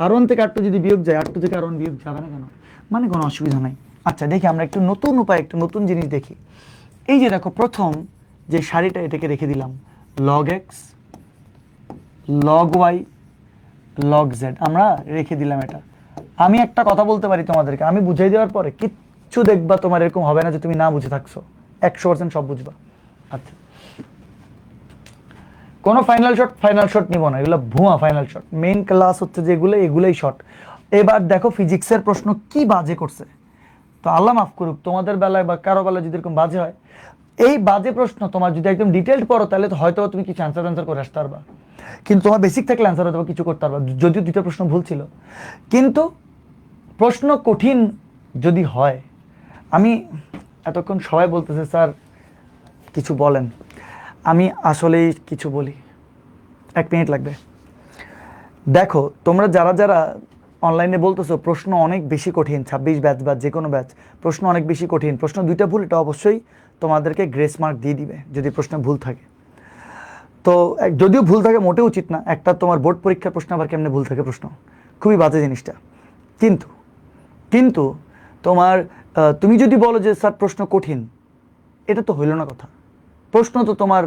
R1 থেকে R2 যদি বিয়োগ যায়, R2 থেকে R1 বিয়োগ যাবে না কেন? মানে কোনো অসুবিধা নাই। আচ্ছা দেখি আমরা একটু নতুন উপায়, একটু নতুন জিনিস দেখি। এই যে দেখো, প্রথম যে সারিটা এটাকে রেখে দিলাম log x log y log z, আমরা রেখে দিলাম এটা। আমি একটা কথা বলতে পারি তোমাদেরকে, আমি বুঝাই দেওয়ার পরে কিচ্ছু দেখবা তোমার এরকম হবে না যে তুমি না বুঝে থাকছো, 100% সব বুঝবা। আচ্ছা, কোনো ফাইনাল শট নিব না, এগুলো ভুয়া ফাইনাল শট। মেইন ক্লাস হচ্ছে যেগুলো, এগুলোই শট। এবার দেখো ফিজিক্সের প্রশ্ন কি বাজে করছে, তো আল্লাহ মাফ করুক, তোমাদের বেলায় বা কারো বেলায় যদি এরকম বাজে হয়, এই বাজে প্রশ্ন তোমার যদি একদম ডিটেলড পড়ো, তাহলে তো হয়তো তুমি কিছু অ্যান্সার করে আসতে পারবা, কিন্তু তোমার বেসিক থাকলে অ্যান্সার হয়তো কিছু করতে পারবা, যদিও দুটো প্রশ্ন ভুল ছিল। কিন্তু প্রশ্ন কঠিন যদি হয়, আমি এতক্ষণ সবাই বলতেছে স্যার কিছু বলেন, আমি আসলেই কিছু বলি, 1 মিনিট লাগবে। দেখো তোমরা যারা যারা অনলাইনে বলতেছো প্রশ্ন অনেক বেশি কঠিন, 26 ব্যাচ বা যে কোনো ব্যাচ, প্রশ্ন অনেক বেশি কঠিন, প্রশ্ন 2টা ভুল, এটা অবশ্যই তোমাদেরকে গ্রেস মার্ক দিয়ে দিবে যদি প্রশ্ন ভুল থাকে। তো যদিও ভুল থাকে মোটেও উচিত না, একটা তোমার বোর্ড পরীক্ষার প্রশ্ন আবার কেমনে ভুল থাকে প্রশ্ন, খুবই বাজে জিনিসটা। কিন্তু কিন্তু তোমার তুমি যদি বলো যে স্যার প্রশ্ন কঠিন, এটা তো হইল না কথা। প্রশ্ন তো তোমার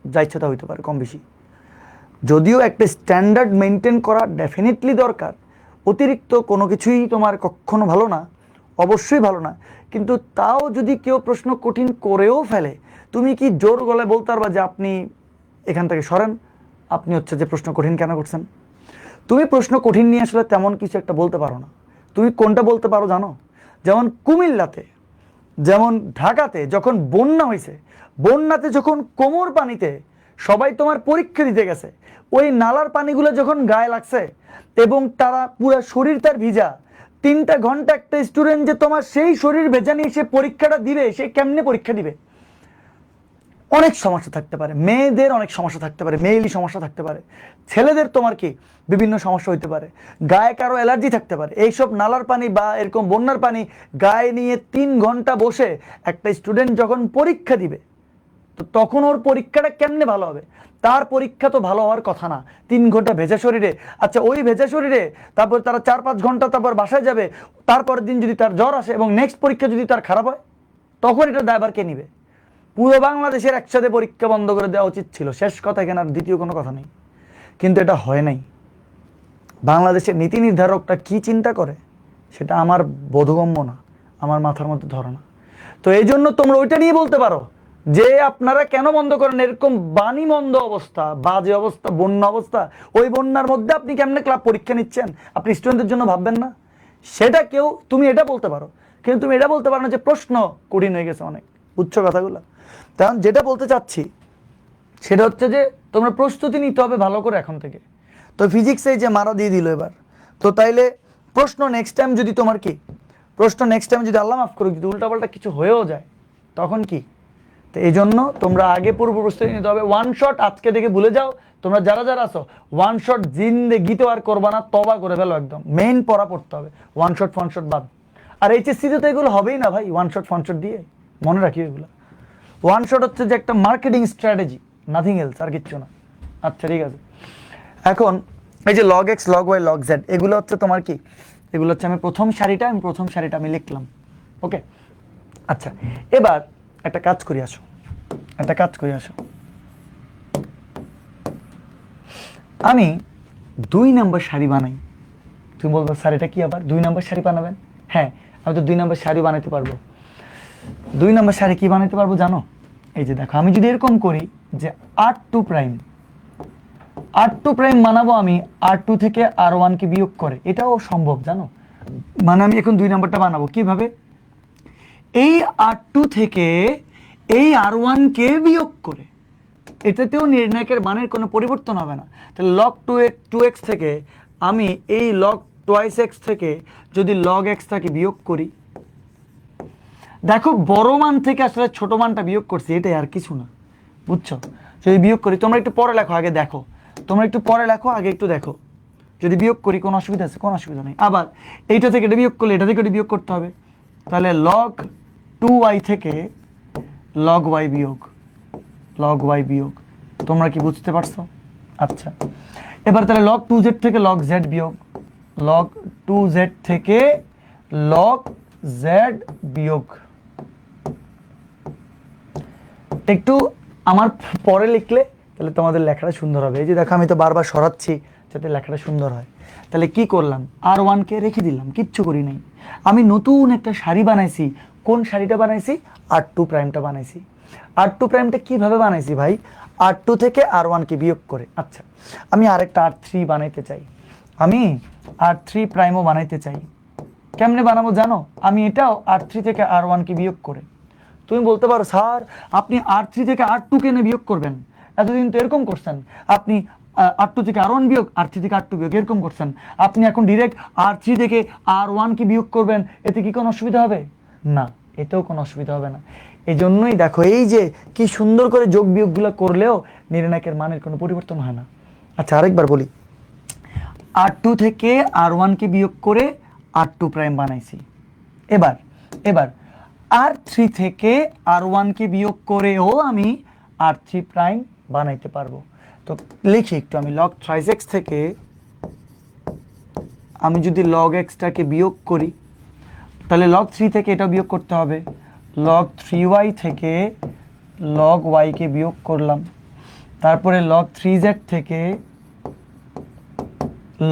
যা ইচ্ছা তা হইতে পারে কম বেশি, যদিও একটা স্ট্যান্ডার্ড মেনটেন করা ডেফিনেটলি দরকার। অতিরিক্ত কোনো কিছুই তোমার কখনো ভালো না, অবশ্যই ভালো না, কিন্তু তাও যদি কেউ প্রশ্ন কঠিন করেও ফেলে, তুমি কি জোর গলায় বলতে পারবা যে আপনি এখান থেকে সরেন, আপনি হচ্ছে যে প্রশ্ন কঠিন কেন করছেন? তুমি প্রশ্ন কঠিন নিয়ে আসলে তেমন কিছু একটা বলতে পারো না। তুমি কোনটা বলতে পারো জানো? যেমন কুমিল্লাতে, যেমন ঢাকাতে যখন বন্যা হয়েছে, বন্যাতে যখন কোমর পানিতে সবাই তোমার পরীক্ষা দিতে গেছে, ওই নালার পানিগুলো যখন গায়ে লাগছে এবং তারা পুরো শরীর তার ভিজা, 3টা ঘন্টা একটা স্টুডেন্ট যে তোমার সেই শরীর ভেজা নিয়ে সে পরীক্ষাটা দিবে, সে কেমনে পরীক্ষা দিবে? অনেক সমস্যা থাকতে পারে, মেয়েদের অনেক সমস্যা থাকতে পারে, মেইলি সমস্যা থাকতে পারে, ছেলেদের তোমার কি বিভিন্ন সমস্যা হইতে পারে, গায়ে কারো অ্যালার্জি থাকতে পারে। এইসব নালার পানি বা এরকম বন্যার পানি গায়ে নিয়ে 3 ঘন্টা বসে একটা স্টুডেন্ট যখন পরীক্ষা দিবে, তো তখন ওর পরীক্ষাটা কেমনে ভালো হবে? তার পরীক্ষা তো ভালো হওয়ার কথা না 3 ঘন্টা ভেজা শরীরে। আচ্ছা, ওই ভেজা শরীরে তারপর তারা 4-5 ঘন্টা তারপর বাসায় যাবে, তারপরের দিন যদি তার জ্বর আসে এবং নেক্সট পরীক্ষা যদি তার খারাপ হয়, তখন এটা দায়ভার কে নিবে? পুরো বাংলাদেশের একসাথে পরীক্ষা বন্ধ করে দেওয়া উচিত ছিল। শেষ কথা, এখানে আর দ্বিতীয় কোনো কথা নেই, কিন্তু এটা হয় নাই। বাংলাদেশের নীতি নির্ধারকটা কি চিন্তা করে সেটা আমার বোধগম্য না, আমার মাথার মধ্যে ধরে না। তো এই জন্য তোমরা ওইটা নিয়ে বলতে পারো যে আপনারা কেন বন্ধ করেন, এরকম বাণী মন্দ অবস্থা, বাজে অবস্থা, বন্যা অবস্থা, ওই বন্যার মধ্যে আপনি কেমনে ক্লাব পরীক্ষা নিচ্ছেন, আপনি স্টুডেন্টদের জন্য ভাববেন না? সেটা কেউ, তুমি এটা বলতে পারো, কিন্তু তুমি এটা বলতে পারো না যে প্রশ্ন কঠিন হয়ে গেছে অনেক। বুঝছো কথাগুলো? কারণ যেটা বলতে চাচ্ছি সেটা হচ্ছে যে তোমরা প্রস্তুতি নিতে হবে ভালো করে এখন থেকে। তো ফিজিক্সে যে মারা দিয়ে দিল এবার, তো তাইলে প্রশ্ন নেক্সট টাইম যদি তোমার কি, প্রশ্ন নেক্সট টাইম যদি আল্লাহ মাফ করুক যদি উল্টাপাল্টা কিছু হয়েও যায় তখন কি? তো এই জন্য তোমরা আগে পূর্ব প্রস্তুতি নিতে হবে। ওয়ান শট আজকে থেকে ভুলে যাও, তোমরা যারা যারা আছো ওয়ান শট জিন্দেগিতেও আর করবা না, তবা করে ফেলো একদম। মেইন পড়া পড়তে হবে, ওয়ান শট ফান শট বাদ। আর এইচএসসিতে তো এগুলো হবেই না ভাই, ওয়ান শট ফান শট দিয়ে, মনে রাখি এগুলো। ওয়ান শট হচ্ছে যে একটা মার্কেটিং স্ট্র্যাটেজি, নাথিং এলস, আর কিচ্ছু না। আচ্ছা ঠিক আছে, এখন এই যে log X log Y log Z এগুলো হচ্ছে তোমার কি, এগুলো হচ্ছে আমি প্রথম সারিটা আমি লিখলাম। ওকে, আচ্ছা এবার একটা কাজ করি আসো, আমি 2 নম্বর সারি বানাই। তুমি বলবো স্যার এটা কি আবার 2 নম্বর সারি বানাবেন? হ্যাঁ, আমি তো 2 নম্বর সারি বানাতে পারবো। 2 নম্বর সারি কি বানাতে পারবো জানো? এই যে দেখো, আমি যদি এরকম করি যে R2 প্রাইম বানাবো আমি R2 থেকে R1 কে বিয়োগ করে, এটাও সম্ভব জানো। মানে আমি এখন 2 নম্বরটা বানাবো কিভাবে? এই R2 থেকে এই R1 কে বিয়োগ করে, এটাতেও নির্ণায়কের মানের কোনো পরিবর্তন হবে না। তাহলে log 2x থেকে আমি এই log twice x থেকে যদি log x টাকে বিয়োগ করি, দেখো বড় মান থেকে আসলে ছোট মানটা বিয়োগ করছি, এটাই আর কিছু না। বুঝছো? যদি বিয়োগ করি, তোমরা একটু পরে লেখো আগে, দেখো তোমরা একটু পরে লেখো আগে একটু দেখো, যদি বিয়োগ করি কোনো অসুবিধা আছে? কোনো অসুবিধা নেই। আবার এইটা থেকে এটা বিয়োগ করলে এটা থেকে এটা বিয়োগ করতে হবে, তাহলে log 2y থেকে log y বিয়োগ। তোমরা কি বুঝতে পারছো? আচ্ছা, এবার তাহলে log 2z থেকে log z বিয়োগ, log 2z থেকে log z বিয়োগ। একটু আমার পরে লিখলে তাহলে তোমাদের লেখাটা সুন্দর হবে। এই যে দেখো, আমি তো বারবার সরাচ্ছি যাতে লেখাটা সুন্দর হয়। তাহলে কি করলাম? R1 কে রেখে দিলাম, কিচ্ছু করি নাই। আমি নতুন একটা সারি বানাইছি। কোন সারিটা বানাইছি? R2 প্রাইমটা বানাইছি। R2 প্রাইমটা কিভাবে বানাইছি ভাই? R2 থেকে R1 কে বিয়োগ করে। আচ্ছা, আমি আরেকটা R3 বানাইতে চাই, আমি R3 প্রাইমও বানাইতে চাই। কেমনে বানাবো জানো? আমি এটাও R3 থেকে R1 কে বিয়োগ করে। তুমি বলতে পারো স্যার আপনি R3 থেকে R2 কে বিয়োগ করবেন, এতদিন তো এরকম করছেন, আপনি R2 থেকে R1 বিয়োগ, R3 থেকে R2 বিয়োগ এরকম করছেন, আপনি এখন ডিরেক্ট R3 থেকে R1 কে বিয়োগ করবেন, এতে কি কোনো অসুবিধা হবে? না, এতেও কোনো অসুবিধা হবে না। এই জন্যই দেখো এই যে কি সুন্দর করে যোগ বিয়োগগুলো করলেও নির্ণায়কের মানের কোনো পরিবর্তন হয় না। আচ্ছা আরেকবার বলি, R2 থেকে R1 কে বিয়োগ করে R2 প্রাইম বানাইছি। এবার R3 থেকে R1 কে বিয়োগ করেও আমি R3 প্রাইম বানাইতে পারবো। তো লিখি একটু, আমি log thrice x থেকে আমি যদি log x টাকে বিয়োগ করি, তাহলে log 3 থেকে এটা বিয়োগ করতে হবে, log 3y থেকে log y কে বিয়োগ করলাম, তারপরে log 3z থেকে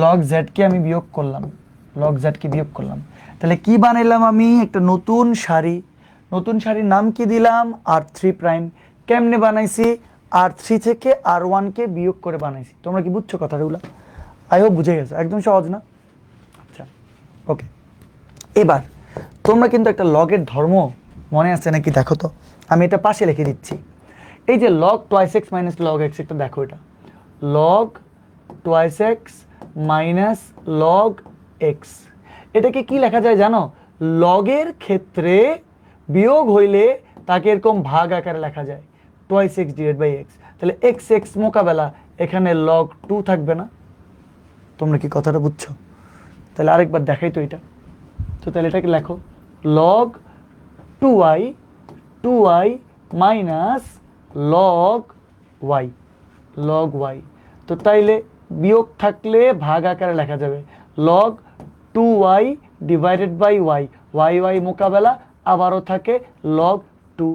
log z কে আমি বিয়োগ করলাম, log z কে বিয়োগ করলাম। তাহলে কি বানাইলাম আমি? একটা নতুন সারির নাম কি দিলাম? R3 prime. কেমনে বানাইছি? R3 থেকে R1 কে বিয়োগ করে বানাইছি। তোমরা কি বুঝছো কথাগুলো? আই হোপ বুঝে গেছো, একদম সহজ না? আচ্ছা ওকে, এবার তোমরা কিন্তু একটা লগের ধর্ম মনে আছে নাকি দেখো তো, আমি এটা পাশে লিখে দিচ্ছি। এই যে log twice x minus log x, একটা দেখো এটা log twice x minus log x, এটাকে কি লেখা যায় জানো? লগের ক্ষেত্রে বিয়োগ হইলে তাকে এরকম ভাগ আকারে লেখা যায়, twice X divide by X. তাহলে এক্স এক্স মোকাবেলা এখানে লগ 2 থাকবে না? তোমরা কি কথাটা বুঝছো? তাহলে আরেকবার দেখাই তো এটা। তো তাহলে এটাকে লেখো log 2y minus log Y, log Y. তো তাইলে বিয়োগ থাকলে ভাগ আকারে লেখা যাবে log 2y divided by Y, Y Y মোকাবেলা আবারও থাকে লগ 2।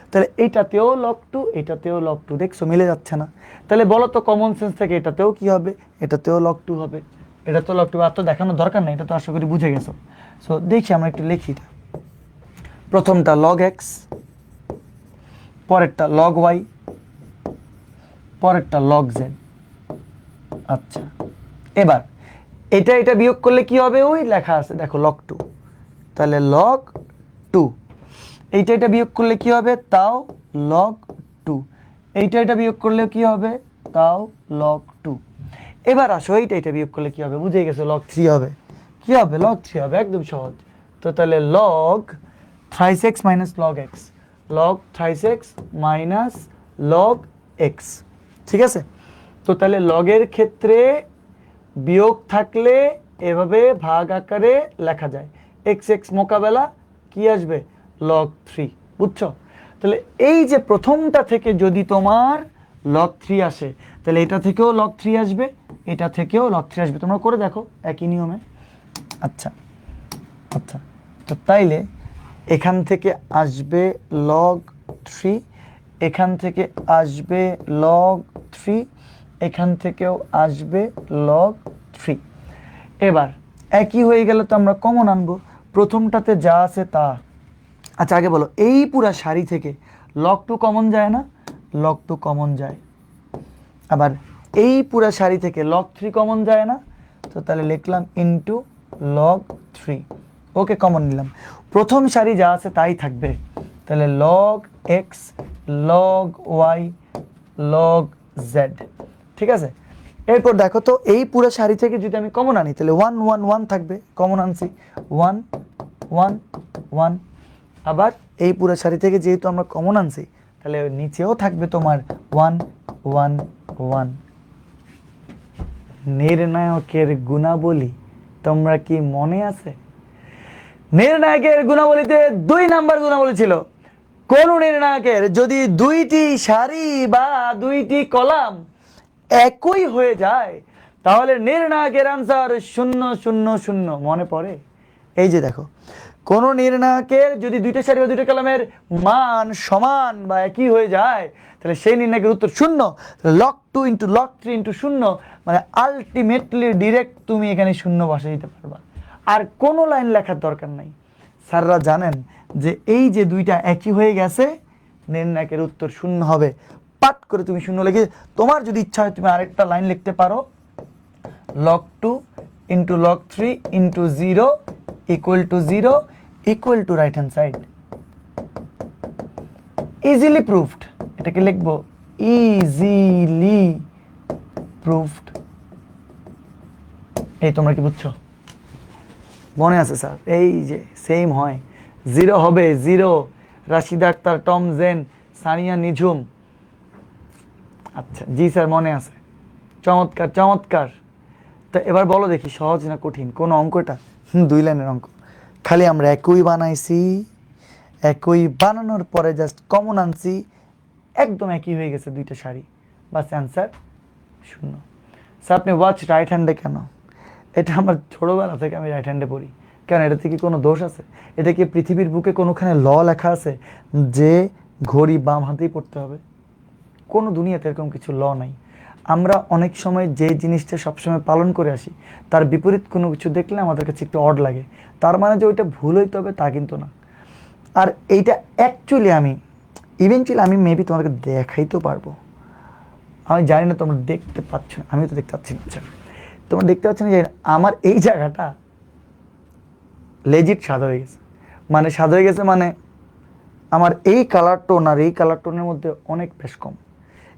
তাহলে এইটাতেও লগ 2, এটাতেও লগ 2, দেখছো মিলে যাচ্ছে না? তাহলে বলো তো কমন সেন্স থেকে এটাতেও কি হবে? এটাতেও লগ 2 হবে, এটা তো লগ 2। আর তো দেখানোর দরকার নেই, এটা তো আশা করি বুঝে গেছো। সো দেখি আমরা একটু লিখি এটা। প্রথমটা লগ এক্স, পরেরটা লগ ওয়াই, পরেরটা লগ জেড। আচ্ছা এবার এটা এটা বিয়োগ করলে কি হবে? ওই লেখা আছে দেখো লগ 2, তাহলে লগ 2। এইটা এটা বিয়োগ করলে কি হবে? তাও লগ 2। এইটা এটা বিয়োগ করলে কি হবে? তাও লগ 2। এবার আসো এইটা এটা বিয়োগ করলে কি হবে? বুঝে গেছো, লগ 3 হবে। কি হবে? লগ 3 হবে, একদম সহজ। তো তাহলে log thrice x minus log X, log thrice x minus log x, ঠিক আছে? তো তাহলে লগের ক্ষেত্রে বিয়োগ থাকলে এভাবে ভাগ আকারে লেখা যায়, এক্স এক্স মোকাবেলা কি আসবে? লগ 3, বুঝছো? তাহলে এই যে প্রথমটা থেকে যদি তোমার লগ 3 আসে, তাহলে এটা থেকেও লগ 3 আসবে, এটা থেকেও লগ 3 আসবে। তোমরা করে দেখো একই নিয়মে। আচ্ছা আচ্ছা, তো তাইলে এখান থেকে আসবে লগ 3, এখান থেকে আসবে লগ 3, এখান থেকেও আসবে লগ 3। এবার একই হয়ে গেলে তো আমরা কমন আনবো, প্রথমটাতে যা আছে তা। আচ্ছা আগে বলো, এই পুরা সারি থেকে লগ 2 কমন যায় না? লগ 2 কমন যায়। আবার এই পুরা সারি থেকে লগ 3 কমন যায় না? তো তাহলে লিখলাম ইনটু লগ 3। ওকে, কমন নিলাম, প্রথম সারি যা আছে তাই থাকবে। তাহলে log X, log Y, log Z, ঠিক আছে? এরপর দেখো তো এই পুরো সারি থেকে যদি আমি কমন আনি, তাহলে 1 1 1 থাকবে, কমন আনছি 1 1 1। আবার এই পুরো সারি থেকে যেহেতু আমরা কমন আনছি, তাহলে নিচেও থাকবে তোমার 1 1 1। নির্ণায়কের গুণাবলী তোমরা কি মনে আছে? নির্ণায়কের গুণাবলীতে 2 নাম্বার গুণাবলী ছিল। কোন নির্ণায়কের যদি দুইটি সারি বা দুইটি কলাম একই হয়ে যায়, তাহলে নির্ণায়কের আনসার 0 0 0। মনে পড়ে? এই যে দেখো, কোন নির্ণায়কের যদি দুইটা সারি বা দুইটা কলামের মান সমান বা একই হয়ে যায়, তাহলে সেই নির্ণায়কের উত্তর 0। লগ 2 ইন্টু লগ 3 ইন্টু 0, মানে আলটিমেটলি ডিরেক্ট তুমি এখানে 0 বসে দিতে পারবা, আর কোনো লাইন লেখার দরকার নাই। স্যাররা জানেন যে এই যে দুইটা একই হয়ে গেছে, নির্ণায়কের উত্তর 0 হবে। পাট করে তুমি 0 লিখে, তোমার যদি ইচ্ছা হয় তুমি আরেকটা লাইন লিখতে পারো, log 2 into log 3 into 0 equal to 0 equal to right hand side. Easily proved, এটাকে লিখবো easily proved। এই তোমরা কি বুঝছো? মনে আছে স্যার? এই যে সেম হয়, 0 হবে 0, রাশিদা আক্তার, টম জেন, সানিয়া নিঝুম। আচ্ছা জি স্যার মনে আছে, চমৎকার চমৎকার। তা এবার বলো দেখি, সহজ না কঠিন কোন অঙ্কটা? 2 লাইনের অঙ্ক, খালি আমরা একই বানাইছি, একই বানানোর পরে জাস্ট কমন আনছি, একদম একই হয়ে গেছে দুইটা সারি, বাস অ্যান্সার 0। স্যার আপনি ওয়াচ রাইট হ্যান্ডে কেন? এটা আমার ছোটবেলা থেকে আমি রাইট হ্যান্ডে পড়ি। কেন, এটা থেকে কোনো দোষ আছে? এটা কি পৃথিবীর বুকে কোনোখানে ল লেখা আছে যে ঘড়ি বাম হাতেই পড়তে হবে? কোনো দুনিয়াতে এরকম কিছু ল নাই। আমরা অনেক সময় যে জিনিসটা সবসময় পালন করে আসি, তার বিপরীত কোনো কিছু দেখলে আমাদের কাছে একটু অড লাগে, তার মানে যে ওইটা ভুল হইতে হবে তা কিন্তু না। আর এইটা অ্যাকচুয়ালি আমি ইভেনচুয়ালি আমি মেবি তোমাদেরকে দেখাইতেও পারবো। আমি জানি না তোমরা দেখতে পাচ্ছ না, আমি তো দেখতে পাচ্ছি না। আচ্ছা, তোমরা দেখতে পাচ্ছ না যে আমার এই জায়গাটা লেজিট সাদা হয়ে গেছে, মানে সাদা হয়ে গেছে, মানে আমার এই কালার টোন আর এই কালার টোনের মধ্যে অনেক বেশ কম,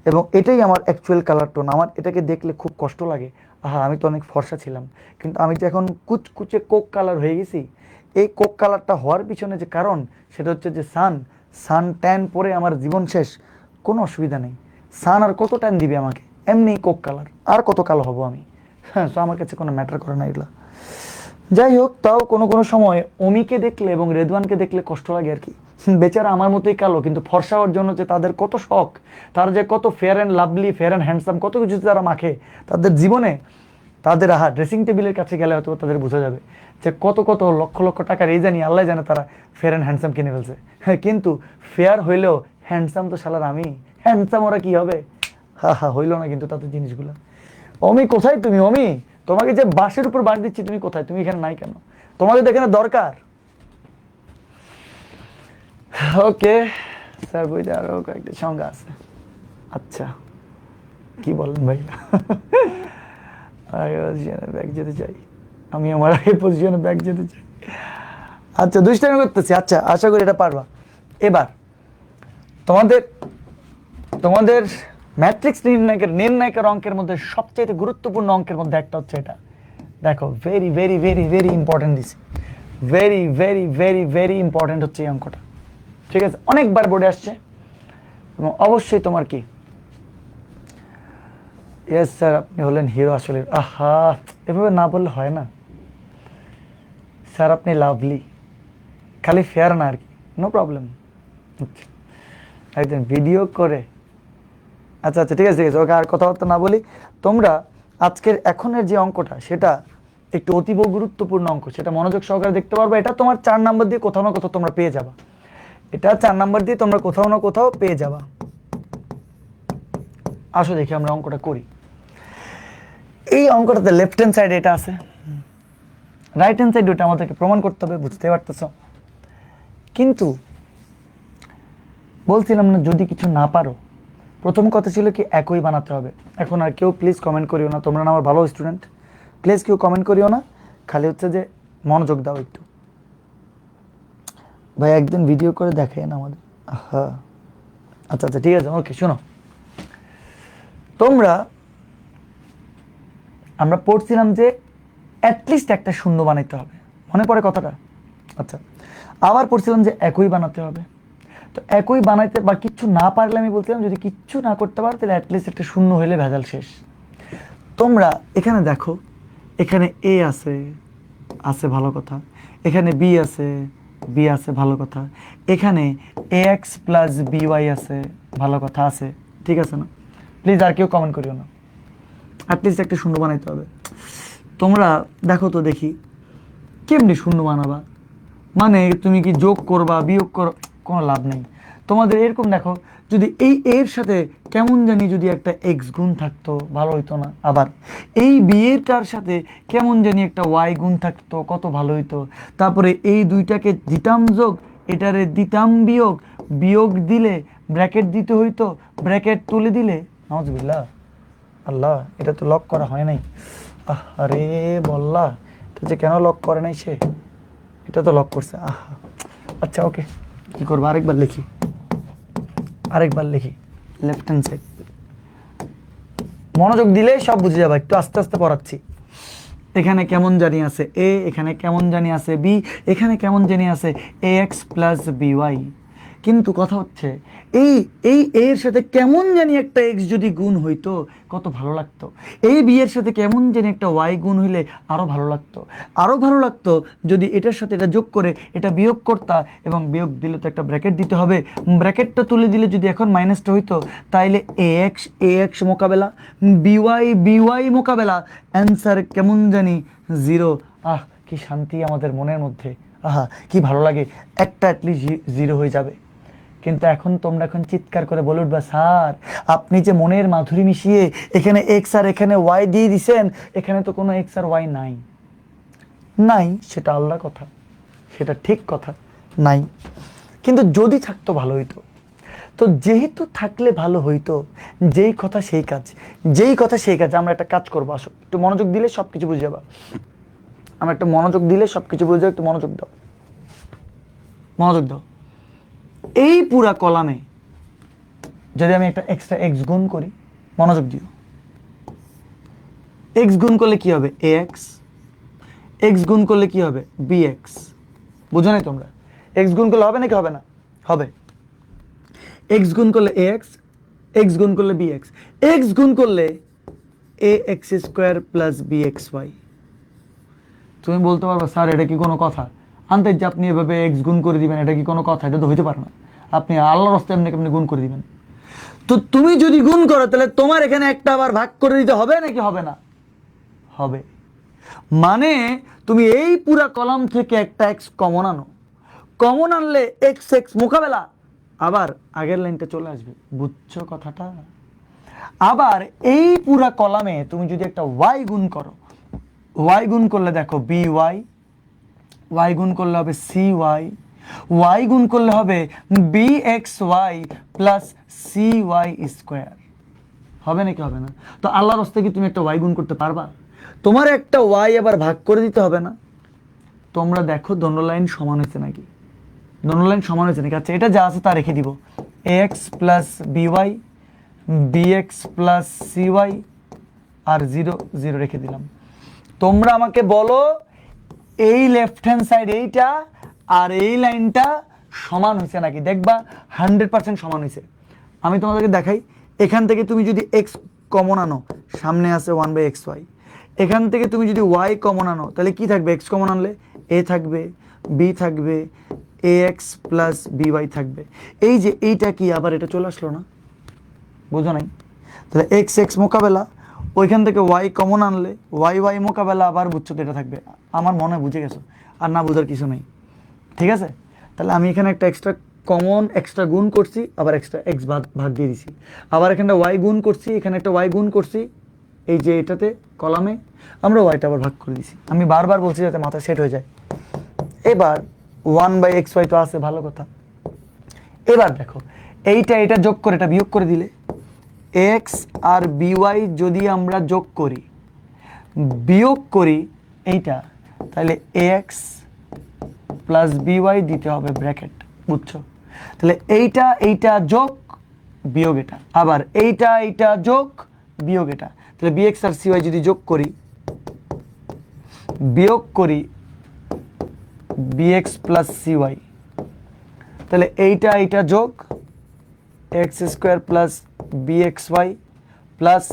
এবং এটাই আমার অ্যাকচুয়াল কালার টোন। আমার এটাকে দেখলে খুব কষ্ট লাগে, আহা আমি তো অনেক ফর্সা ছিলাম, কিন্তু আমি তো এখন কুচকুচে কোক কালার হয়ে গেছি। এই কোক কালারটা হওয়ার পিছনে যে কারণ, সেটা হচ্ছে যে সান ট্যান পরে আমার জীবন শেষ, কোনো অসুবিধা নেই। সান আর কত ট্যান দিবে আমাকে, এমনি কোক কালার, আর কত কালো হব আমি? হ্যাঁ, তো আমার কাছে কোনো ম্যাটার করে না এগুলো। যাই হোক, তাও কোনো কোনো সময় অমিকে দেখলে এবং রেদওয়ানকে দেখলে কষ্ট লাগে আর কি। বেচারা আমার মতোই কালো, কিন্তু ফর্সা হওয়ার জন্য যে তাদের কত শখ, তারা যে কত fair and lovely, fair and handsome, কত কিছু তারা মাখে তাদের জীবনে। তাদের ড্রেসিং টেবিলের কাছে গেলে হয়তো তাদের বোঝা যাবে যে কত কত লক্ষ লক্ষ টাকার এই জানি আল্লাহ জানে তারা ফেয়ার অ্যান্ড হ্যান্ডসাম কিনে ফেলছে। হ্যাঁ, কিন্তু ফেয়ার হইলেও হ্যান্ডসাম তো শালার আমি, হ্যান্ডসাম ওরা কি হবে? হইলো না কিন্তু তাদের জিনিসগুলো। অমি কোথায় তুমি? অমি, তোমাকে যে বাসের উপর বাস দিচ্ছি, তুমি কোথায়? তুমি এখানে নাই কেন? তোমাকে তো এখানে দরকার। ওকে স্যার, বইতে আরো কয়েকটা সংজ্ঞা আছে। আচ্ছা, কি বলেন ভাই? ব্যাগ যেতে চাই, আমি আমার আগে পজিশনে ব্যাগ যেতে চাই। আচ্ছা, দুষ্টামি করতেছি। আচ্ছা, আশা করি এটা পারবা। এবার তোমাদের তোমাদের ম্যাট্রিক্স নির্ণায়কের অঙ্কের মধ্যে সবচেয়ে গুরুত্বপূর্ণ অঙ্কের মধ্যে একটা হচ্ছে এটা। দেখো, very very very very important দিছি, very very very very important হচ্ছে এই অঙ্কটা। ঠিক আছে, অনেকবার বোর্ডে আসছে এবং অবশ্যই তোমার কি, ইয়েস স্যার আপনি হলেন হিরো আসলে। আহা, এভাবে না বললে হয় না স্যার, আপনি লাভলি, খালি ফেয়ার না আর কি, নো প্রবলেম। একদিন ভিডিও করে, আচ্ছা আচ্ছা ঠিক আছে ঠিক আছে, ওকে আর কথাবার্তা না বলি। তোমরা আজকের এখনের যে অঙ্কটা, সেটা একটু অতীব গুরুত্বপূর্ণ অঙ্ক, সেটা মনোযোগ সহকারে দেখতে পারবে। এটা তোমার 4 নাম্বার দিয়ে কোথাও না কোথাও তোমরা পেয়ে যাবা, এটা 4 নাম্বার দিয়ে তোমরা কোথাও না কোথাও পেয়ে যাবা। আসো দেখি আমরা অঙ্কটা করি। এই অঙ্কটাতে লেফট হ্যান্ড সাইডে এটা আছে, রাইট হ্যান্ড সাইড ওটা আমাদেরকে প্রমাণ করতে হবে, বুঝতে পারতেছ? কিন্তু বলছিলাম না, যদি কিছু না পারো, প্রথম কথা ছিল কি একই বানাতে হবে। এখন আর কেউ প্লিজ কমেন্ট করিও না, তোমরা না আমার ভালো স্টুডেন্ট, প্লিজ কেউ কমেন্ট করিও না, খালি হচ্ছে যে মনোযোগ দাও একটু। ভাই একদিন ভিডিও করে দেখেন আমাদের। হ্যাঁ আচ্ছা আচ্ছা ঠিক আছে, ওকে শোনো। তোমরা, আমরা পড়ছিলাম যে অ্যাটলিস্ট একটা শূন্য বানাইতে হবে, মনে পড়ে কথাটা? আচ্ছা, আবার পড়ছিলাম যে একই বানাতে হবে। তো একই বানাইতে বা কিচ্ছু না পারলে, আমি বলছিলাম যদি কিচ্ছু না করতে পারো তাহলে অ্যাটলিস্ট একটা শূন্য হইলে ভেজাল শেষ। তোমরা এখানে দেখো, এখানে এ আছে, আছে ভালো কথা, এখানে বি আছে, বি আছে ভালো কথা, এখানে এ এক্স প্লাস বিওয়াই আছে, ভালো কথা আছে, ঠিক আছে না? প্লিজ আর কেউ কমেন্ট করিও না, অ্যাটলিস্ট একটা শূন্য বানাইতে হবে। তোমরা দেখো তো দেখি কেমনি শূন্য বানাবা, মানে তুমি কি যোগ করবা বিয়োগ করো, কোনো লাভ নেই তোমাদের। এরকম দেখো, যদি এই এর সাথে কেমন জানি যদি একটা এক্স গুণ থাকতো ভালো হইতো না? আবার এই বিয়েটার সাথে কেমন জানি একটা ওয়াই গুণ থাকতো, কত ভালো হইতো। তারপরে এই দুইটাকে দিতাম যোগ, এটারে দিতাম বিয়োগ, বিয়োগ দিলে ব্র্যাকেট দিতে হইতো, ব্র্যাকেট তুলে দিলে নাউজুবিল্লাহ, আল্লাহ এটা তো লক করা হয় নাই। আরে বললা তো যে কেন লক করে নাই সে, এটা তো লক করছে। আচ্ছা ওকে, কি করবো, আরেকবার লিখি, আরেকবার লিখি। লেফট হ্যান্ড সাইড, মনোযোগ দিলে সব বুঝে যাবে, একটু আস্তে আস্তে পড়াচ্ছি। এখানে কেমন জানি আছে এ, এখানে কেমন জানি আছে বি, এখানে কেমন জানি আছে এ এক্স প্লাস বিওয়াই। কিন্তু কথা হচ্ছে এই এই এর সাথে কেমন জানি একটা এক্স যদি গুণ হইতো কত ভালো লাগতো, এই বি এর সাথে কেমন জানি একটা ওয়াই গুণ হইলে আরো ভালো লাগতো, আরো ভালো লাগতো যদি এটার সাথে এটা যোগ করে এটা বিয়োগ করতা, এবং বিয়োগ দিলে তো একটা ব্র্যাকেট দিতে হবে, ব্র্যাকেটটা তুলে দিলে যদি এখন মাইনাসটা হইতো, তাইলে এ এক্স মোকাবেলা, বিওয়াই বিওয়াই মোকাবেলা, অ্যান্সার কেমন জানি জিরো। কি শান্তি আমাদের মনের মধ্যে, কি ভালো লাগে, একটা অ্যাটলিস্ট জিরো হয়ে যাবে। কিন্তু এখন তোমরা এখন চিৎকার করে বলে উঠবা, স্যার আপনি যে মনের মাধুরী মিশিয়ে এখানে এক্স আর এখানে ওয়াই দিয়ে দিছেন, এখানে তো কোনো এক্স আর ওয়াই নাই। নাই, সেটা আল্লাহর কথা, সেটা ঠিক কথা, নাই। কিন্তু যদি থাকতো ভালো হইতো। তো তো যেহেতু থাকলে ভালো হইতো, যেই কথা সেই কাজ, যেই কথা সেই কাজ। আমরা একটা কাজ করবো, আসো একটু মনোযোগ দিলে সব কিছু বুঝে যাবা। আমরা একটা মনোযোগ দিলে সব কিছু বুঝে যাবে, একটু মনোযোগ দাও, মনোযোগ দাও। এই পুরা কলামে যদি আমি একটা এক্সট্রা এক্স গুণ করি, মনোযোগ দিও, এক্স গুণ করলে কি হবে? এ এক্স। এক্স গুণ করলে কি হবে? B X. বুঝো নাই তোমরা? এক্স গুণ করলে হবে নাকি হবে না? হবে। এক্স গুণ করলে এ এক্স, এক্স গুণ করলে বি এক্স, এক্স গুণ করলে A X square plus B X Y. তুমি বলতে পারবে স্যার এটা কি কোনো কথা? আনতে যে আপনি এভাবে এক্স গুণ করে দিবেন, এটা কি কোনো কথা? এটা তো হইতে পারে না। আপনি আল্লাহর রাস্তায় এমনি কেমনি গুণ করে দিবেন? তো তুমি যদি গুণ করো তাহলে তোমার এখানে একটা আবার ভাগ করে দিতে হবে নাকি হবে না? হবে। মানে তুমি এই পুরা কলাম থেকে একটা এক্স কমন আনো, কমন আনলে এক্স এক্স মোকাবেলা, আবার আগের লাইনটা চলে আসবে। বুঝছো কথাটা? আবার এই পুরা কলামে তুমি যদি একটা ওয়াই গুণ করো, ওয়াই গুণ করলে দেখো বি ওয়াই, ওয়াই গুণ করলে হবে সি ওয়াই, ওয়াই গুণ করলে হবে B X Y plus C Y square. হবে নাকি হবে না? তো আল্লাহর রাস্তায় কি তুমি একটা ওয়াই গুণ করতে পারবা? তোমার একটা ওয়াই আবার ভাগ করে দিতে হবে না? তোমরা দেখো দোনো লাইন সমান হয়েছে নাকি? দোনো লাইন সমান হয়েছে নাকি? আচ্ছা, এটা যা আছে তা রেখে দিব। A X plus B Y, B X plus C Y, আর জিরো জিরো রেখে দিলাম। তোমরা আমাকে বলো এই লেফট হ্যান্ড সাইড এইটা আর এই লাইনটা সমান হয়েছে নাকি? দেখবা 100% সমান হয়েছে। আমি তোমাদেরকে দেখাই। এখান থেকে তুমি যদি এক্স কমন আনো, সামনে আছে 1/xy। এখান থেকে তুমি যদি ওয়াই কমন আনো, তাহলে কি থাকবে? এক্স কমন আনলে এ থাকবে, বি থাকবে, এ এক্স প্লাস বি ওয়াই থাকবে। এই যে এইটা কি আবার এটা চলে আসলো না? বুঝো নাই? তাহলে এক্স এক্স মোকাবেলা, ওইখান থেকে ওয়াই কমন আনলে ওয়াই ওয়াই মোকাবেলা, আবার বুঝছো তো এটা থাকবে। আমার মনে বুঝে গেছো, আর না বুঝার কিছু নেই। ঠিক আছে? তাহলে আমি এখানে একটা এক্সট্রা কমন এক্সট্রা গুণ করছি, আবার এক্সট্রা এক্স ভাগ দিয়ে দিছি, আবার এখানে ওয়াই গুণ করছি, এখানে একটা ওয়াই গুণ করছি, এই যে এটাতে কলামে আমরা ওয়াইটা আবার ভাগ করে দিছি। আমি বারবার বলছি যাতে মাথা সেট হয়ে যায়। এবার 1/xy তো আছে, ভালো কথা। এবার দেখো এইটা এটা যোগ করে এটা বিয়োগ করে দিলে, এক্স আর বিওয়াই যদি আমরা যোগ করি, বিয়োগ করি এইটা, তাহলে এক্স প্লাস বিওয়াই দিতে হবে ব্র্যাকেট। বুঝছো? তাহলে এইটা এইটা যোগ বিয়োগ এটা, আবার এইটা এইটা যোগ বিয়োগ এটা। তাহলে বিএক্স আর সিওয়াই যদি যোগ করি, বিয়োগ করি বিএক্স প্লাস সিওয়াই, তাহলে এইটা এইটা যোগ X square plus B X Y plus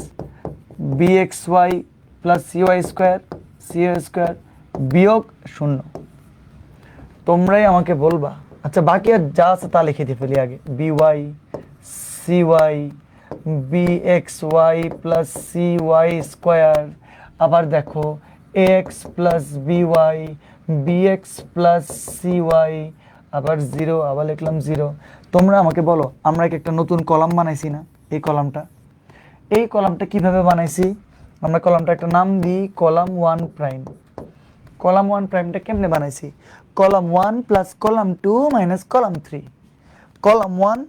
B X Y plus C Y square, C Y square বিয়োগ 0। তোমরাই আমাকে বলবা। আচ্ছা, বাকি আর যা আছে তা লিখে দিয়ে ফেলি আগে। B Y C Y B X Y plus C Y square, আবার দেখো X plus B Y B X plus C Y, আবার 0, আবার লিখলাম 0। তোমরা আমাকে বলো, আমরা একটা নতুন কলাম বানাইছি না? এই কলামটা কিভাবে বানাইছি? আমরা কলামটা একটা নাম দিই কলাম 1 প্রাইম। কলাম 1 প্রাইমটা কেমনে বানাইছি? Column 1 plus column 2 minus column 3, column 1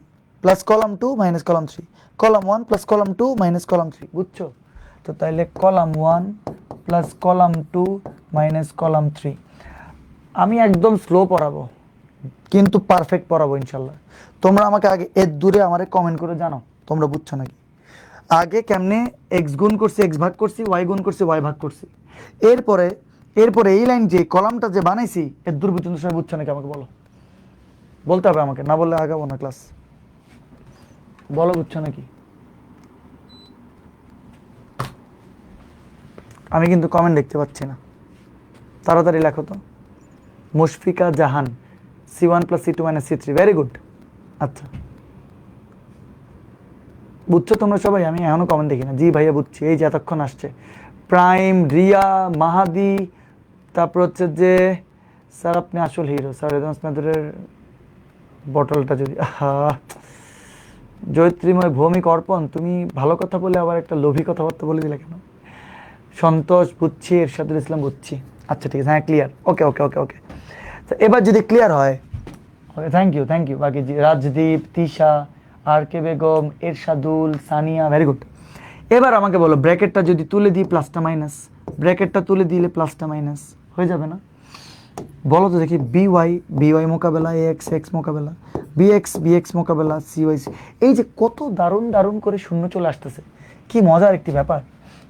plus column 2 minus column 3, column 1 plus column 2 minus column 3। বুঝছো? তো তাইলে column 1 plus column 2 minus column 3। আমি একদম স্লো পড়াবো, কিন্তু পারফেক্ট পড়াবো ইনশাল্লাহ। তোমরা আমাকে আগে এর দূরে আমারে কমেন্ট করে জানাও তোমরা বুঝছো নাকি। আগে কেমনে এক্স গুণ করছি, এক্স ভাগ করছি, ওয়াই গুণ করছি, ওয়াই ভাগ করছি। এরপরে এই লাইন যে কলামটা যে বানাইছি, এর দূর পর্যন্ত সবাই বুঝছো নাকি আমাকে বলো। বলতে হবে আমাকে, না বললে আগাবো না ক্লাস। বলো বুঝছো নাকি? আমি কিন্তু কমেন্ট দেখতে পাচ্ছি না, তাড়াতাড়ি লেখো তো। মুশফিকা জাহান, C1 plus C2 minus C3, very good. আচ্ছা, বুঝছো তোমরা সবাই? আমি এখনো কমেন্ট দেখি না। জি ভাইয়া বুঝছি, এই যে এতক্ষণ আসছে। প্রাইম, রিয়া, মাহাদি, তারপর হচ্ছে যে স্যার আপনি আসল হিরো স্যার, আপনাদের বটলটা যদি জয়ত্রীময় ভৌমিক অর্পণ, তুমি ভালো কথা বলে আবার একটা লোভী কথাবার্তা বলে দিলে কেন? সন্তোষ বুঝছি, এরশাদুল ইসলাম বুঝছি। আচ্ছা ঠিক আছে, হ্যাঁ ক্লিয়ার। ওকে ওকে ওকে ওকে। এবার যদি ক্লিয়ার হয়, ওকে থ্যাংক ইউ। বাকি রাজদীপ, তিশা, আর কে বেগম, এরশাদুল, সানিয়া, ভেরি গুড। এবার আমাকে বলো ব্র্যাকেটটা যদি তুলে দিই প্লাসটা মাইনাস, ব্র্যাকেটটা তুলে দিলে প্লাসটা মাইনাস হয়ে যাবে না? বলো তো দেখি, বিওয়াই মোকাবেলা, এক্স এক্স মোকাবেলা, বিএক্স মোকাবেলা, সিওয়াই। এই যে কত দারুণ দারুণ করে শূন্য চলে আসতেছে, কি মজার একটি ব্যাপার।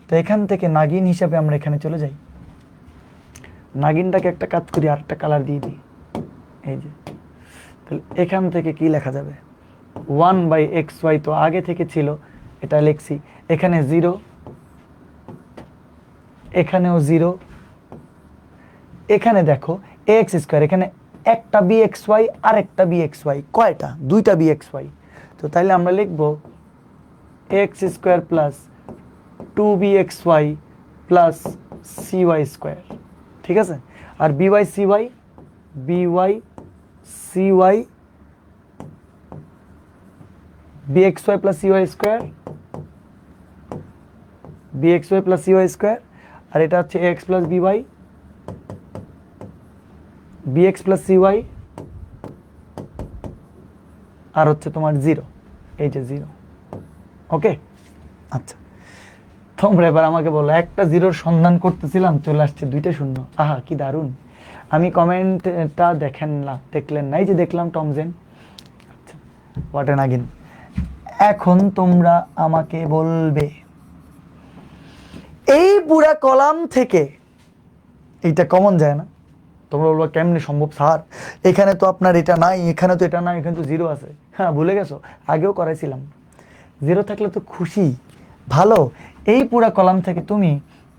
তো এখান থেকে নাগিন হিসাবে আমরা এখানে চলে যাই, নাগিনটাকে একটা কাজ করি, আর একটা কালার দিয়ে দিই। এই যে তাহলে এখান থেকে কি লেখা যাবে, 1/xy তো আগে থেকে ছিল, এটা লিখছি। এখানে 0, এখানেও 0, এখানে দেখো এক্স স্কোয়ার, এখানে একটা bxy আর একটা bxy, কয়টা? দুইটা bxy। তো তাইলে আমরা লিখবো X square plus 2bxy plus cy square, ঠিক আছে? আর by cy bxy plus cy square, bxy plus cy square, আর এটা হচ্ছে x plus by, bx plus cy, আর হচ্ছে তোমার 0, এই যে 0। ওকে, আচ্ছা তোমরা এবার আমাকে বলো, একটা 0-র সন্ধান করতেছিলাম, চলে আসছে 2টা শূন্য। আহা কি দারুণ। আমি কমেন্টটা দেখলেন না, এই যে দেখলাম টমজেন, আচ্ছা হোয়াট এন আগেন। এখন তোমরা আমাকে বলবে এই পুরা কলাম থেকে এইটা কমন যায় না? তোমরা বলবো কেমনে সম্ভব স্যার, এখানে তো আপনার এটা নাই, এখানে তো এটা নাই, এখানে তো 0 আছে। হ্যাঁ ভুলে গেছো, আগেও করাইছিলাম। 0 থাকলে তো খুশি, ভালো। এই পুরা কলাম থেকে তুমি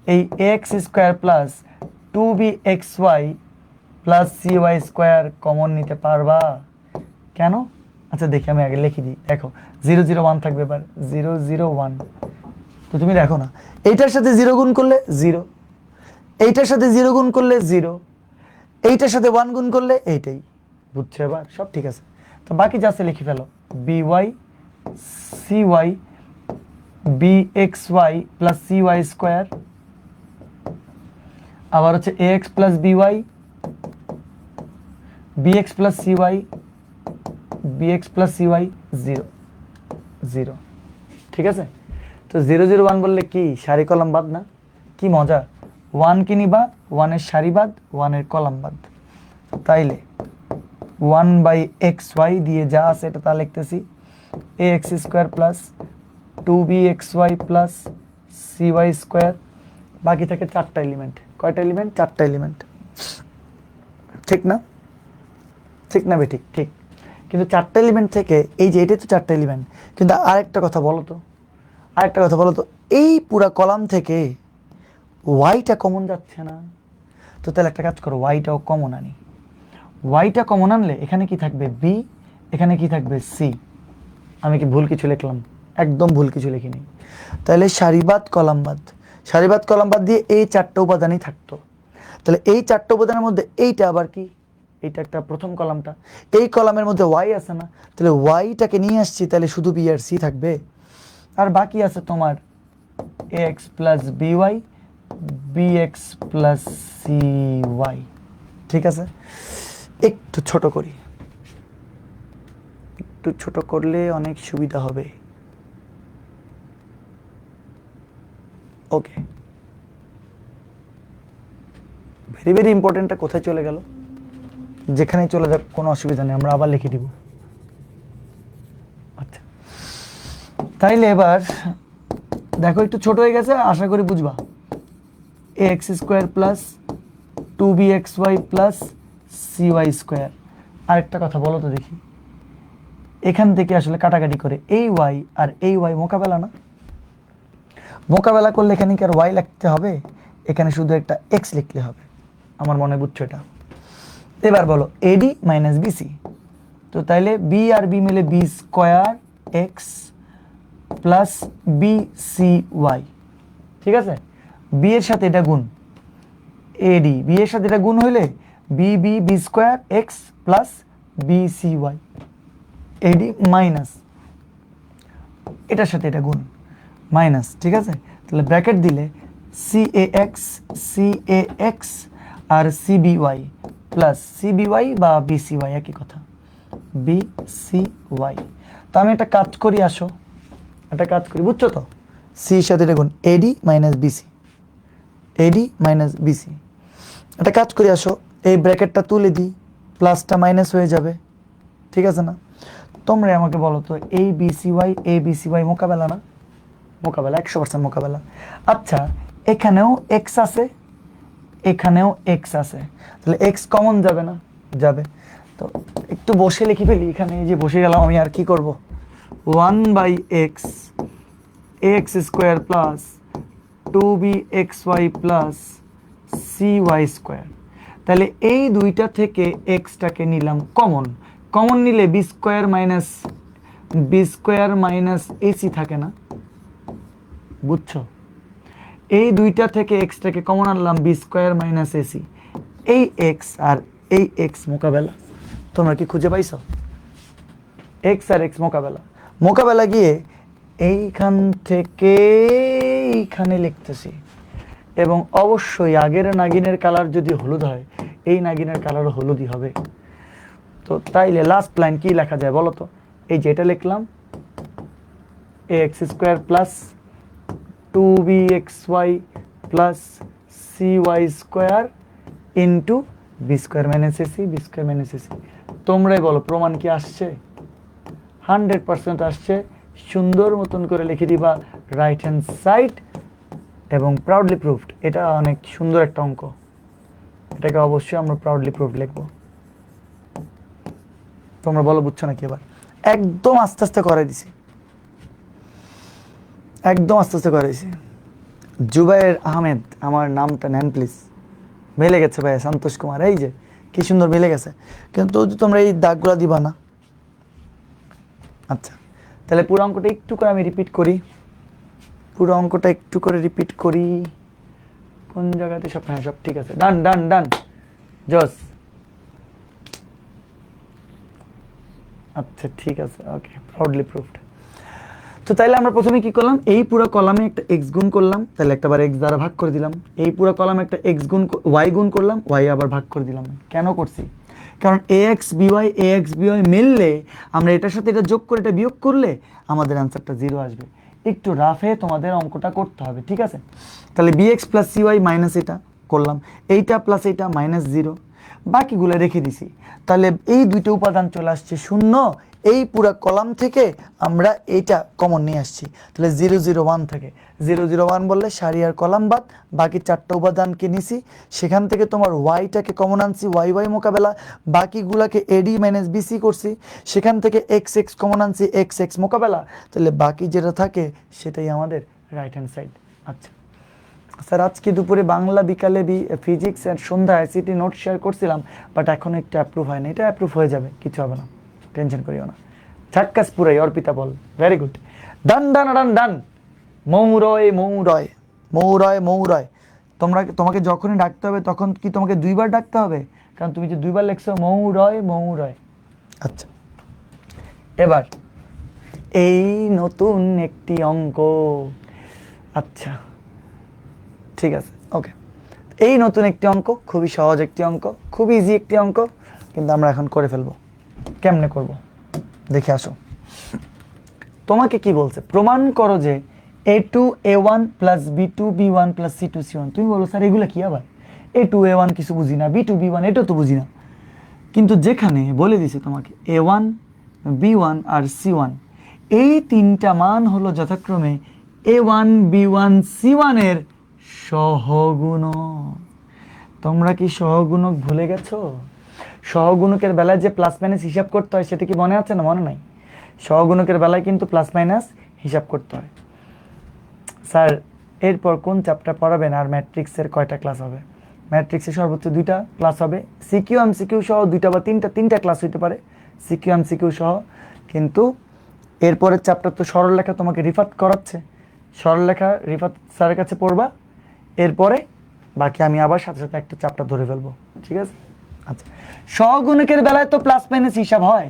এই x square plus 2bxy plus cy square common নিতে পারবা? কেন? আচ্ছা দেখি, আমি আগে লিখে দিই। দেখো 0 0 1 থাকবে, এবার 0 0 1। তো তুমি দেখো না, এইটার সাথে 0 গুণ করলে 0, এইটার সাথে 0 গুণ করলে 0, এইটার সাথে 1 গুণ করলে এইটাই। বুঝছো এবার? সব ঠিক আছে। তো বাকি যা আছে লিখে ফেলো, by cy bxy plus cy square, আবার হচ্ছে ax plus by bx plus cy bx plus cy 0 0, ঠিক আছে? তো 0 0 1 বললে কি সারি কলাম বাদ না? কি মজা। 1 কি নিবা, 1 এর সারি বাদ, 1 এর কলাম বাদ। তাইলে 1/xy দিয়ে যা আছে এটা তা লিখতেছি, ax square plus 2bxy plus cy square, বাকি থাকে 4টা এলিমেন্ট। কয়টা এলিমেন্ট? 4টা এলিমেন্ট, ঠিক না? ঠিক না বেঠিক? ঠিক। কিন্তু 4টা এলিমেন্ট থেকে এই যে এটাই তো 4টা এলিমেন্ট, কিন্তু আরেকটা কথা বলো তো, এই পুরা কলাম থেকে ওয়াইটা কমন যাচ্ছে না। তো তাহলে একটা কাজ করো, ওয়াইটাও কমন আনি। ওয়াইটা কমন আনলে এখানে কি থাকবে? বি, এখানে কি থাকবে? সি। আমি কি ভুল কিছু লিখলাম? একদম ভুল কিছু লিখিনি। তাহলে সারিবাদ কলামবাদ, সারিবাদ কলামবাদ দিয়ে এই 4টা উপাদানই থাকতো। তাহলে এই 4টা উপাদানের মধ্যে এইটা আবার কি? এইটা একটা প্রথম কলামটা, এই কলামের মধ্যে ওয়াই আছে না, তাহলে ওয়াইটাকে নিয়ে আসছি, তাহলে শুধু বি আর সি থাকবে। আর বাকি আছে তোমার x plus B Y, B X plus CY, ঠিক আছে? একটু ছোট করি, একটু ছোট করলে অনেক সুবিধা হবে। ওকে, ভেরি ভেরি ইম্পর্টেন্টটা কোথায় চলে গেল? যেখানেই চলে যাক কোনো অসুবিধা নেই, আমরা আবার লিখে দিব। আচ্ছা তাইলে এবার দেখো একটু ছোট হয়ে গেছে, আশা করি বুঝবা। X square plus 2bxy plus cy square. আরেকটা কথা বলো তো দেখি, এখান থেকে আসলে কাটাকাটি করে এই ওয়াই আর এই ওয়াই মোকাবেলা না? মোকাবেলা করলে এখানে কি আর ওয়াই লিখতে হবে? এখানে শুধু একটা এক্স লিখলে হবে, আমার মনে বুঝছো এটা? এবার বলো এডি মাইনাস বিসি, তো তাইলে বি আর বি মিলে B square X plus B C Y, ঠিক আছে? বি এর সাথে এটা গুণ, এডি বি এর সাথে এটা গুণ হইলে B B B square X plus B C Y, A D minus এটার সাথে এটা গুণ মাইনাস, ঠিক আছে? তাহলে ব্র্যাকেট দিলে সি এ এক্স আর C B Y plus C B Y বা বি সি ওয়াই, একই কথা, বি সি ওয়াই। তো আমি একটা কাজ করি, আসো একটা কাজ করি, বুঝছো তো? সির সাথে দেখুন A D minus B C, A D minus B C. একটা কাজ করি, আসো এই ব্র্যাকেটটা তুলে দিই, প্লাসটা মাইনাস হয়ে যাবে, ঠিক আছে না? তোমরা আমাকে বলো তো, এই বিসি ওয়াই মোকাবেলা না? মোকাবেলা, 100% মোকাবেলা। আচ্ছা, এখানেও এক্স আছে, এখানেও এক্স আছে, তাহলে এক্স কমন যাবে না? যাবে। তো একটু বসে লিখে ফেলি, এখানে এই যে বসে গেলাম আমি, আর কি করব? 1/x x square plus 2bxy plus cy square. তাহলে এই দুইটা থেকে এক্সটাকে নিলাম কমন, কমন নিলে বি স্কোয়ার মাইনাস এসি থাকে না? বুঝছো? এই দুইটা থেকে এক্সটাকে কমন আনলাম, বি স্কোয়ার মাইনাস এসি। এই এক্স আর এই এক্স মোকাবেলা, তোমরা কি খুঁজে পাইছো? এক্স আর এক্স মোকাবেলা, মোকাবেলা গিয়ে এইখান থেকে এইখানে লিখতেছি, এবং অবশ্যই আগের নাগিনের কালার যদি হলুদ হয়, এই নাগিনের কালার হলুদই হবে। তো তাইলে লাস্ট লাইন কি লেখা যায় বলো তো? এই যেটা লিখলাম, A X square plus 2bxy plus cy square into B square minus AC, B square minus AC. তোমরাই বলো প্রমাণ কি আসছে? 100% আসছে। সুন্দর মতন করে লিখে দিবা রাইট হ্যান্ড সাইড এবং প্রাউডলি প্রুভড। এটা অনেক সুন্দর একটা অঙ্ক, এটাকে অবশ্যই আমরা প্রাউডলি প্রুভড লিখবো। তোমরা বলো বুঝছো নাকি? এবার একদম আস্তে আস্তে করে দিছি, একদম আস্তে আস্তে করে দিছি। জুবাইর আহমেদ, আমার নামটা নেন প্লিজ। মিলে গেছে ভাই, সন্তোষ কুমার, এই যে কি সুন্দর মিলে গেছে, কিন্তু তোমরা এই দাগগুলা দিবা না। আচ্ছা, তাহলে পুরো অঙ্কটা একটু করে আমি রিপিট করি, পুরো অঙ্কটা একটু করে রিপিট করি। কোন জায়গাতে সব? হ্যাঁ, সব ঠিক আছে। ডান ডান ডান, জস। আচ্ছা ঠিক আছে, ওকে, প্রাউডলি প্রুভড। তো তাইলে আমরা প্রথমে কি করলাম? এই পুরো কলামে একটা এক্স গুণ করলাম, তাহলে একটাবার এক্স দ্বারা ভাগ করে দিলাম। এই পুরো কলামে একটা এক্স গুণ ওয়াই গুণ করলাম, ওয়াই আবার ভাগ করে দিলাম। কেন করছি? কারণ এ এক্স বিওয়াই মিললে আমরা এটার সাথে এটা যোগ করে এটা বিয়োগ করলে আমাদের অ্যান্সারটা 0 আসবে। একটু রাফে তোমাদের অঙ্কটা করতে হবে, ঠিক আছে? তাহলে বিএক্স প্লাস সিওয়াই মাইনাস এটা করলাম, এইটা প্লাস এইটা মাইনাস 0, বাকিগুলো রেখে দিছি। তাহলে এই দুইটা উপাদান চলে আসছে শূন্য। এই পুরা কলাম থেকে আমরা এইটা কমন নিয়ে আসছি, তাহলে 0 0 1 থেকে 0 0 1 বললে সারি আর কলাম বাদ, বাকি চারটা উপাদানকে নিছি। সেখান থেকে তোমার ওয়াইটাকে কমন আনছি, ওয়াই ওয়াই মোকাবেলা, বাকিগুলাকে এডি মাইনাস বিসি করছি। সেখান থেকে এক্স এক্স কমন আনছি, এক্স এক্স মোকাবেলা। তাহলে বাকি যেটা থাকে সেটাই আমাদের রাইট হ্যান্ড সাইড। আচ্ছা স্যার, আজকে দুপুরে বাংলা, বিকালে ফিজিক্স আর সন্ধ্যা আইসিটি নোট শেয়ার করছিলাম, বাট এখন একটু অ্যাপ্রুভ হয় না। এটা অ্যাপ্রুভ হয়ে যাবে, কিছু হবে না, টেনশন করিও না। ঝাক্কাস পুরাই, অর্পিতা বল, ভেরি গুড। ডান ডান ডান ডান, মৌরয় মৌরয় মৌরয় মৌরয়। তোমাকে যখনই ডাকতে হবে তখন কি তোমাকে দুইবার ডাকতে হবে? কারণ তুমি যে দুইবার লেখছো মৌরয় মৌরয়। আচ্ছা, এবার এই নতুন একটি অঙ্ক। আচ্ছা ঠিক আছে, ওকে। এই নতুন একটি অঙ্ক, খুবই সহজ একটি অঙ্ক, খুব ইজি একটি অঙ্ক, কিন্তু আমরা এখন করে ফেলবো। কেমনে করব দেখে আসো। তোমাকে কি বলছে? প্রমাণ করো যে a2a1 plus b2b1 plus c2c1। তুমি বলো স্যার এগুলো কি আবার? a2a1 কিছু বুঝি না, b2b1 এটা তো বুঝি না। কিন্তু যেখানে বলে দিছে তোমাকে a1 b1 আর c1, এই তিনটা মান হলো যথাক্রমে a1 b1 c1 এর সহগুণক। তোমরা কি সহগুণক ভুলে গেছো? সহগুণকের বেলায় যে প্লাস মাইনাস হিসাব করতে হয় সেটা কি মনে আছে না? মনে নাই? সহগুণকের বেলায় কিন্তু প্লাস মাইনাস হিসাব করতে হয়। স্যার এরপর কোন চ্যাপ্টার পড়াবেন আর ম্যাট্রিক্সের কয়টা ক্লাস হবে? ম্যাট্রিক্সের সর্বোচ্চ 2টা ক্লাস হবে, সিকিউ এমসিকিউ সহ 2টা বা 3টা ক্লাস হইতে পারে, সিকিউ এমসিকিউ সহ। কিন্তু এরপরের চ্যাপ্টার তো সরলরেখা তোমাকে রিফাত করাচ্ছে, সরলরেখা রিফাত স্যারের কাছে পড়বা, এরপরে বাকি আমি আবার সাথে সাথে একটা চ্যাপ্টার ধরে ফেলবো, ঠিক আছে? আচ্ছা, সহগুণকের বেলায় তো প্লাস মাইনাস হিসাব হয়,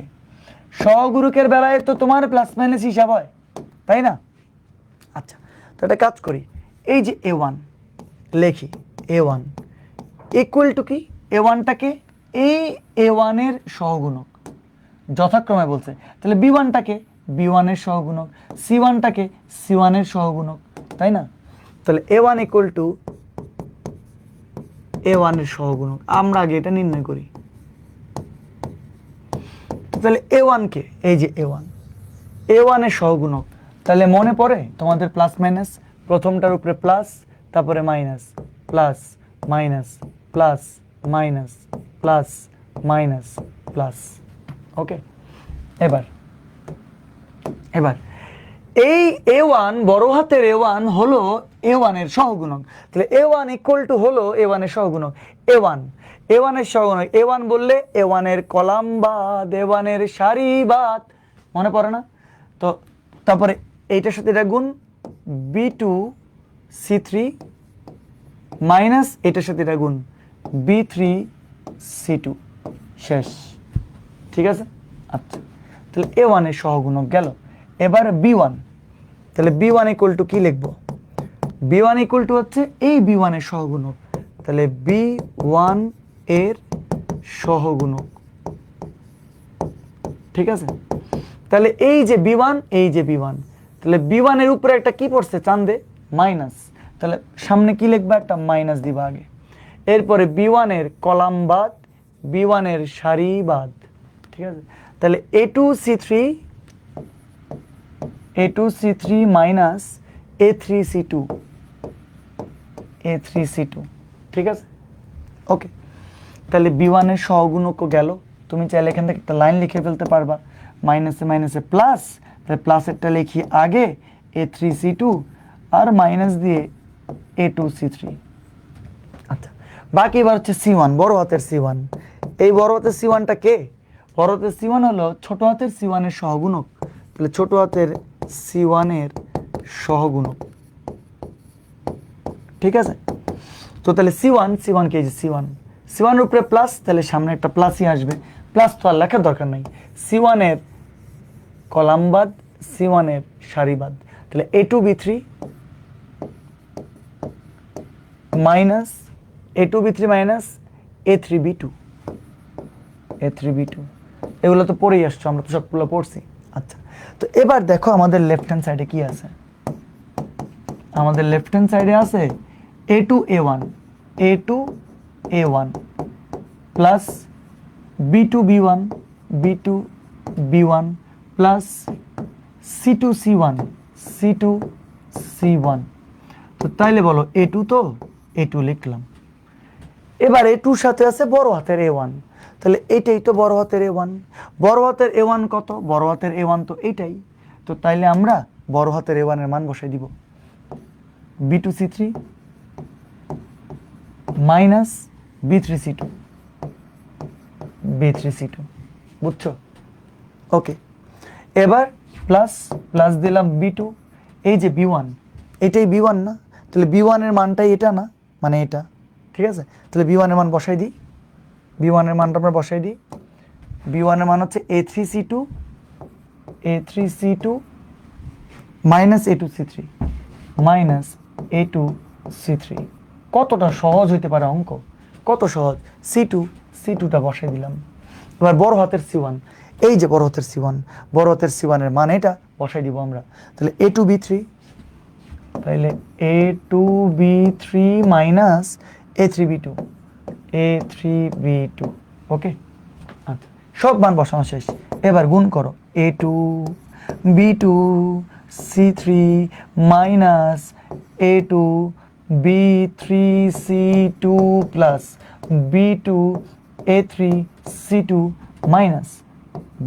সহগুণকের বেলায় তো তোমার প্লাস মাইনাস হিসাব হয়, তাই না? আচ্ছা, তো একটা কাজ করি, এই যে a1 লেখি, a1 ইকুয়াল টু কি? a1টাকে এই a1 এর সহগুণক যথাক্রমে বলছে, তাহলে b1টাকে B1 এর সহগুণক, C1টাকে C1 এর সহগুণক, তাই না? তাহলে A1 ইকুয়াল টু A1 এর সহগুণক, আমরা আগে এটা নির্ণয় করি। তাহলে A1 কে, এই যে A1, A1 এর সহগুণক, তাহলে মনে পড়ে তোমাদের প্লাস মাইনাস, প্রথমটার উপরে প্লাস, তারপরে minus, plus minus plus minus plus minus plus. Okay, এবার এই A1, বড় হাতের A1 হলো A1 এর সহগুণক, তাহলে A1 ইকুয়াল টু হলো A1 এর সহগুণক। A1 এর সহগুণক, A1 বললে A1 এর কলাম বাদ, A1 এর সারি বাদ, মনে পড়ে না? তো তারপরে এইটার সাথে এটা গুণ, B2 C3 মাইনাস এটার সাথে এটা গুণ, B3 C2, শেষ। ঠিক আছে, আচ্ছা, তাহলে A1 এর সহগুণক গেল। এবার B1, তাহলে B1 ইকুয়াল টু কি লিখবো? B1 ইকুয়াল টু হচ্ছে এই B1 এর সহগুণক, তাহলে B1 এর সহগুণক। ঠিক আছে, তাহলে এই যে B1, এই যে B1, তাহলে B1 এর উপরে একটা কি পড়ছে চান্দে? মাইনাস, তাহলে সামনে কি লিখবা? একটা মাইনাস দিবা আগে। এরপরে B1 এর কলাম বাদ, B1 এর সারি বাদ। ঠিক আছে, তাহলে A2C3 মাইনাস A3C2, ঠিক আছে। ওকে, তাহলে B1 এর সহগুণক গেল। তুমি চাইলে এখান থেকে একটা লাইন লিখে ফেলতে পারবা, মাইনাসে মাইনাসে প্লাস, তাহলে প্লাসেরটা লিখি আগে A3C2 আর মাইনাস দিয়ে A2C3। আচ্ছা, বাকি এবার হচ্ছে C1, বড় হাতের C1। এই বড় হাতের C1টা কে? বড় হাতের C1 হলো ছোট হাতের C1 এর সহগুণক, তাহলে ছোট হাতের C1 এর সহগুণক। ঠিক আছে, তো তাহলে C1 কে, যে C1 এর উপরে প্লাস, তাহলে সামনে একটা প্লাসই আসবে, প্লাস তো আর লেখার দরকার নাই। C1 এর কলাম বাদ, C1 এর সারি বাদ, তাহলে A2B3 মাইনাস মাইনাস A3B2, এগুলো তো পড়েই আসছো, আমরা তো সবগুলো পড়ছি। আচ্ছা, তো এবার দেখো আমাদের লেফট হ্যান্ড সাইডে কি আছে। আমাদের লেফট হ্যান্ড সাইডে আছে A2A1 plus B2B1 plus C2C1। তো তাইলে বলো A2, তো A2 লিখলাম। এবার A2 সাথে আছে বড় হাতের A1, তাহলে এইটাই তো বড় হাতের A1। বড় হাতের A1 কত? বড় হাতের A1 তো এইটাই। তো তাইলে আমরা বড় হাতের A1 এর মান বসাই দিব, B2C3 মাইনাস B3C2, বুঝছো? ওকে, এবার প্লাস দিলাম B2, এই যে B1, এটাই B1 না? তাহলে B1 এর মানটাই এটা না, মানে এটা। ঠিক আছে, তাহলে B1 এর মান বসাই দিই। B1 এর মানটা আমরা বসাই দিই। B1 এর মান হচ্ছে A3C2 মাইনাস A2C3। কতটা সহজ হইতে পারে অঙ্ক, কত সহজ। C2টা বসাই দিলাম। এবার বড় হাতের C1, এই যে বড় হাতের C1 এর মান এটা বসাই দিব আমরা, তাহলে A2B3, তাহলে A2B3 মাইনাস A3B2। ওকে, আচ্ছা, সব মান বসানো শেষ। এবার গুণ করো, A2B2C3 minus A2B3C2 plus B2A3C2 minus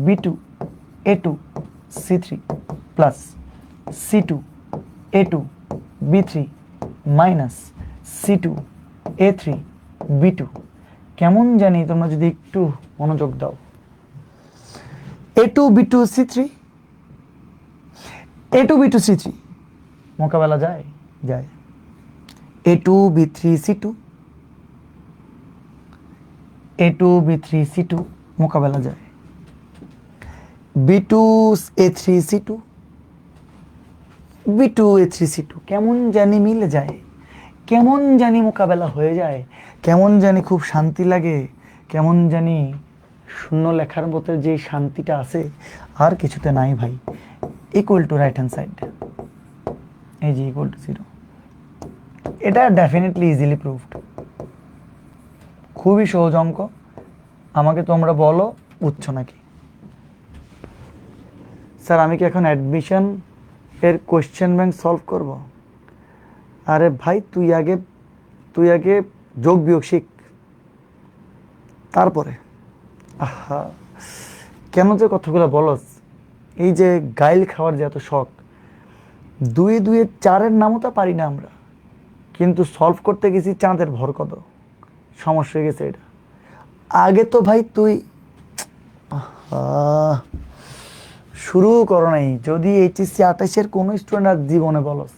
B2A2C3 plus C2A2B3 minus C2A3B2। কেমন জানি, তোমরা যদি একটু মনোযোগ দাও। A2B2C3 মোকাবেলা যায়। A2B3C2 মোকাবেলা যায়। B2A3C2 কেমন জানি মিলে যায়, কেমন জানি মোকাবেলা হয়ে যায়, কেমন জানি খুব শান্তি লাগে, কেমন জানি শূন্য লেখার মতো যে শান্তিটা আছে আর কিছুতে নাই ভাই। Equal to right hand side, এই যে ইকুয়াল টু 0, এটা ডেফিনেটলি ইজিলি প্রুভড। খুবই সহজ অঙ্ক, আমাকে তোমরা বলো বুঝছো নাকি। স্যার আমি কি এখন অ্যাডমিশন এর কোয়েশ্চেন ব্যাংক সলভ করব? আরে ভাই তুই আগে যোগ বিয়োগ শিখ, তারপরে। আহা, কেন যে কথাগুলো বলস, এই যে গাইল খাওয়ার যে এত শখ, 2 2 4-এর নামও তো পারি না আমরা, কিন্তু সলভ করতে গেছি চাঁদের ভর কত, সমস্যা হয়ে গেছে এটা। আগে তো ভাই তুই শুরু করো নাই, যদি এইচএসসি 28-এর কোনো স্টুডেন্ট আর জীবনে বলস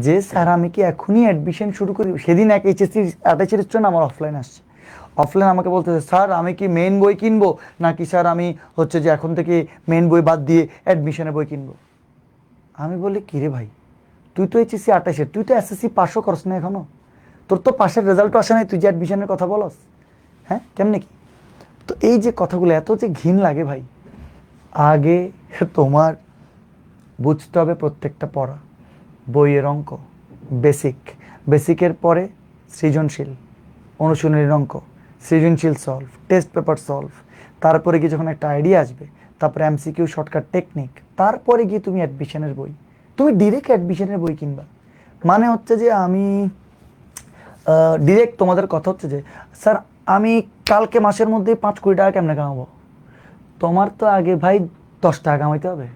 যে স্যার আমি কি এখনই অ্যাডমিশন শুরু করি, সেদিন এক এইচএসসি 28-এর স্টুডেন্ট আমার অফলাইন আসছে, অফলাইন আমাকে বলতেছে স্যার আমি কি মেন বই কিনবো নাকি স্যার আমি হচ্ছে যে এখন থেকে মেন বই বাদ দিয়ে অ্যাডমিশনের বই কিনবো। আমি বলি কিরে ভাই, তুই তো এইচএসসি 28-এর, তুই তো এসএসসি পাসও করস না এখনো, তোর তো পাশের রেজাল্টও আসে নাই, তুই যে অ্যাডমিশনের কথা বলস, হ্যাঁ কেমনে কি। তো এই যে কথাগুলো এত যে ঘিন লাগে ভাই, আগে তোমার বুঝতে হবে প্রত্যেকটা পড়া, বইয়ের অঙ্ক বেসিকের পরে সৃজনশীল, অনুশীলনীর অঙ্ক, সৃজনশীল সলভ, টেস্ট পেপার সলভ, তারপরে গিয়ে যখন একটা আইডিয়া আসবে, তারপরে এমসিকিউ শর্টকাট টেকনিক, তারপরে গিয়ে তুমি অ্যাডমিশনের বই, তুমি ডিরেক্ট অ্যাডমিশনের বই কিনবা। মানে হচ্ছে যে আমি ডিরেক্ট তোমাদের কথা হচ্ছে যে স্যার আমি কালকে মাসের মধ্যে 5 কোটি টাকা কেমনে কামাবো, তোমার তো আগে ভাই 10 টাকা কামাইতে হবে,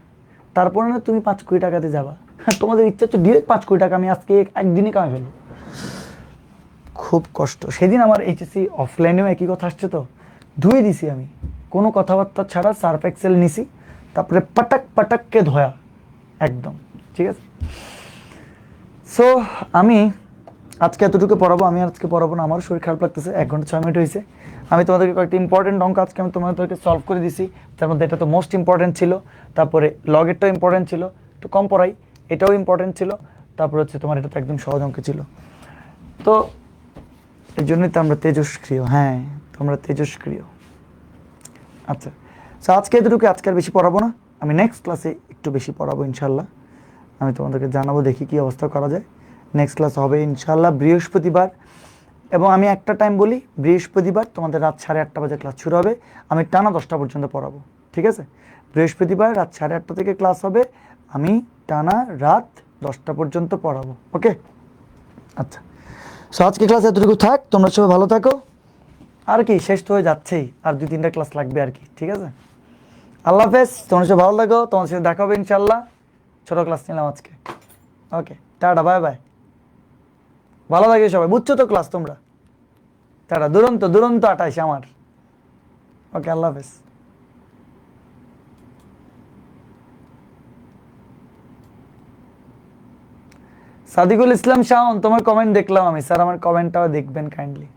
তারপরে না তুমি 5 কোটি টাকাতে যাবা। তোমাদের ইচ্ছা হচ্ছে ডিরেক্ট 5 কোটি টাকা আমি আজকে একদিনই কামাই ফেলবো, খুব কষ্ট। সেদিন আমার এইচএসসি অফলাইনেও একই কথা আসছে, তো ধুয়ে দিছি আমি, কোনো কথাবার্তা ছাড়া সার্ফ এক্সেল নিছি, তারপরে পাটাককে ধোয়া একদম, ঠিক আছে। সো আমি আজকে এতটুকু পড়াবো, আমি আজকে পড়াবো না, আমার শরীর খারাপ লাগতেছে, 1 ঘন্টা 6 মিনিট হয়েছে। আমি তোমাদেরকে কয়েকটা ইম্পর্টেন্ট অঙ্ক আজকে আমি তোমাদেরকে সলভ করে দিছি, তার মধ্যে এটা তো মোস্ট ইম্পর্টেন্ট ছিল, তারপরে লগেরটাও ইম্পর্টেন্ট ছিল, একটু কম পড়াই, এটাও ইম্পর্টেন্ট ছিল, তারপরে হচ্ছে তোমার এটা তো একদম সহজ অঙ্ক ছিল। তো এই জন্যই তো আমরা তেজস্ক্রিয়, হ্যাঁ তোমরা তেজস্ক্রিয়। আচ্ছা, সো আজকে এতটুকু, আজকে আর বেশি পড়াবো না, আমি নেক্সট ক্লাসে একটু বেশি পড়াবো ইনশাল্লাহ, আমি তোমাদেরকে জানাবো দেখি কী অবস্থা করা যায়। নেক্সট ক্লাস হবে ইনশাল্লাহ বৃহস্পতিবার, এবং আমি একটা টাইম বলি, বৃহস্পতিবার তোমাদের রাত 8:30 বাজে ক্লাস শুরু হবে, আমি টানা 10টা পর্যন্ত পড়াবো, ঠিক আছে। বৃহস্পতিবার রাত 8:30 থেকে ক্লাস হবে, আমি টানা রাত 10টা পর্যন্ত পড়াবো, ওকে। আচ্ছা, সো আজকে ক্লাস এতটুকু থাক, তোমরা সবাই ভালো থাকো, আর কি শেষ তো হয়ে যাচ্ছেই, আর 2-3টা ক্লাস লাগবে আর কি, ঠিক আছে। আল্লাহ হাফেজ, তোমরা সবাই ভালো থাকো, তোমার সাথে দেখা হবে ইনশাল্লাহ, ছোটো ক্লাস নিলাম আজকে, ওকে টাটা বাই বাই, ভালো লাগে সবাই, বুঝছো তো ক্লাস তোমরা, টাটা, দুরন্ত 28 আমার, ওকে আল্লাহ হাফেজ। সাদিকুল ইসলাম শাওন, তোমার কমেন্ট দেখলাম আমি, স্যার আমার কমেন্টটাও দেখবেন কাইন্ডলি।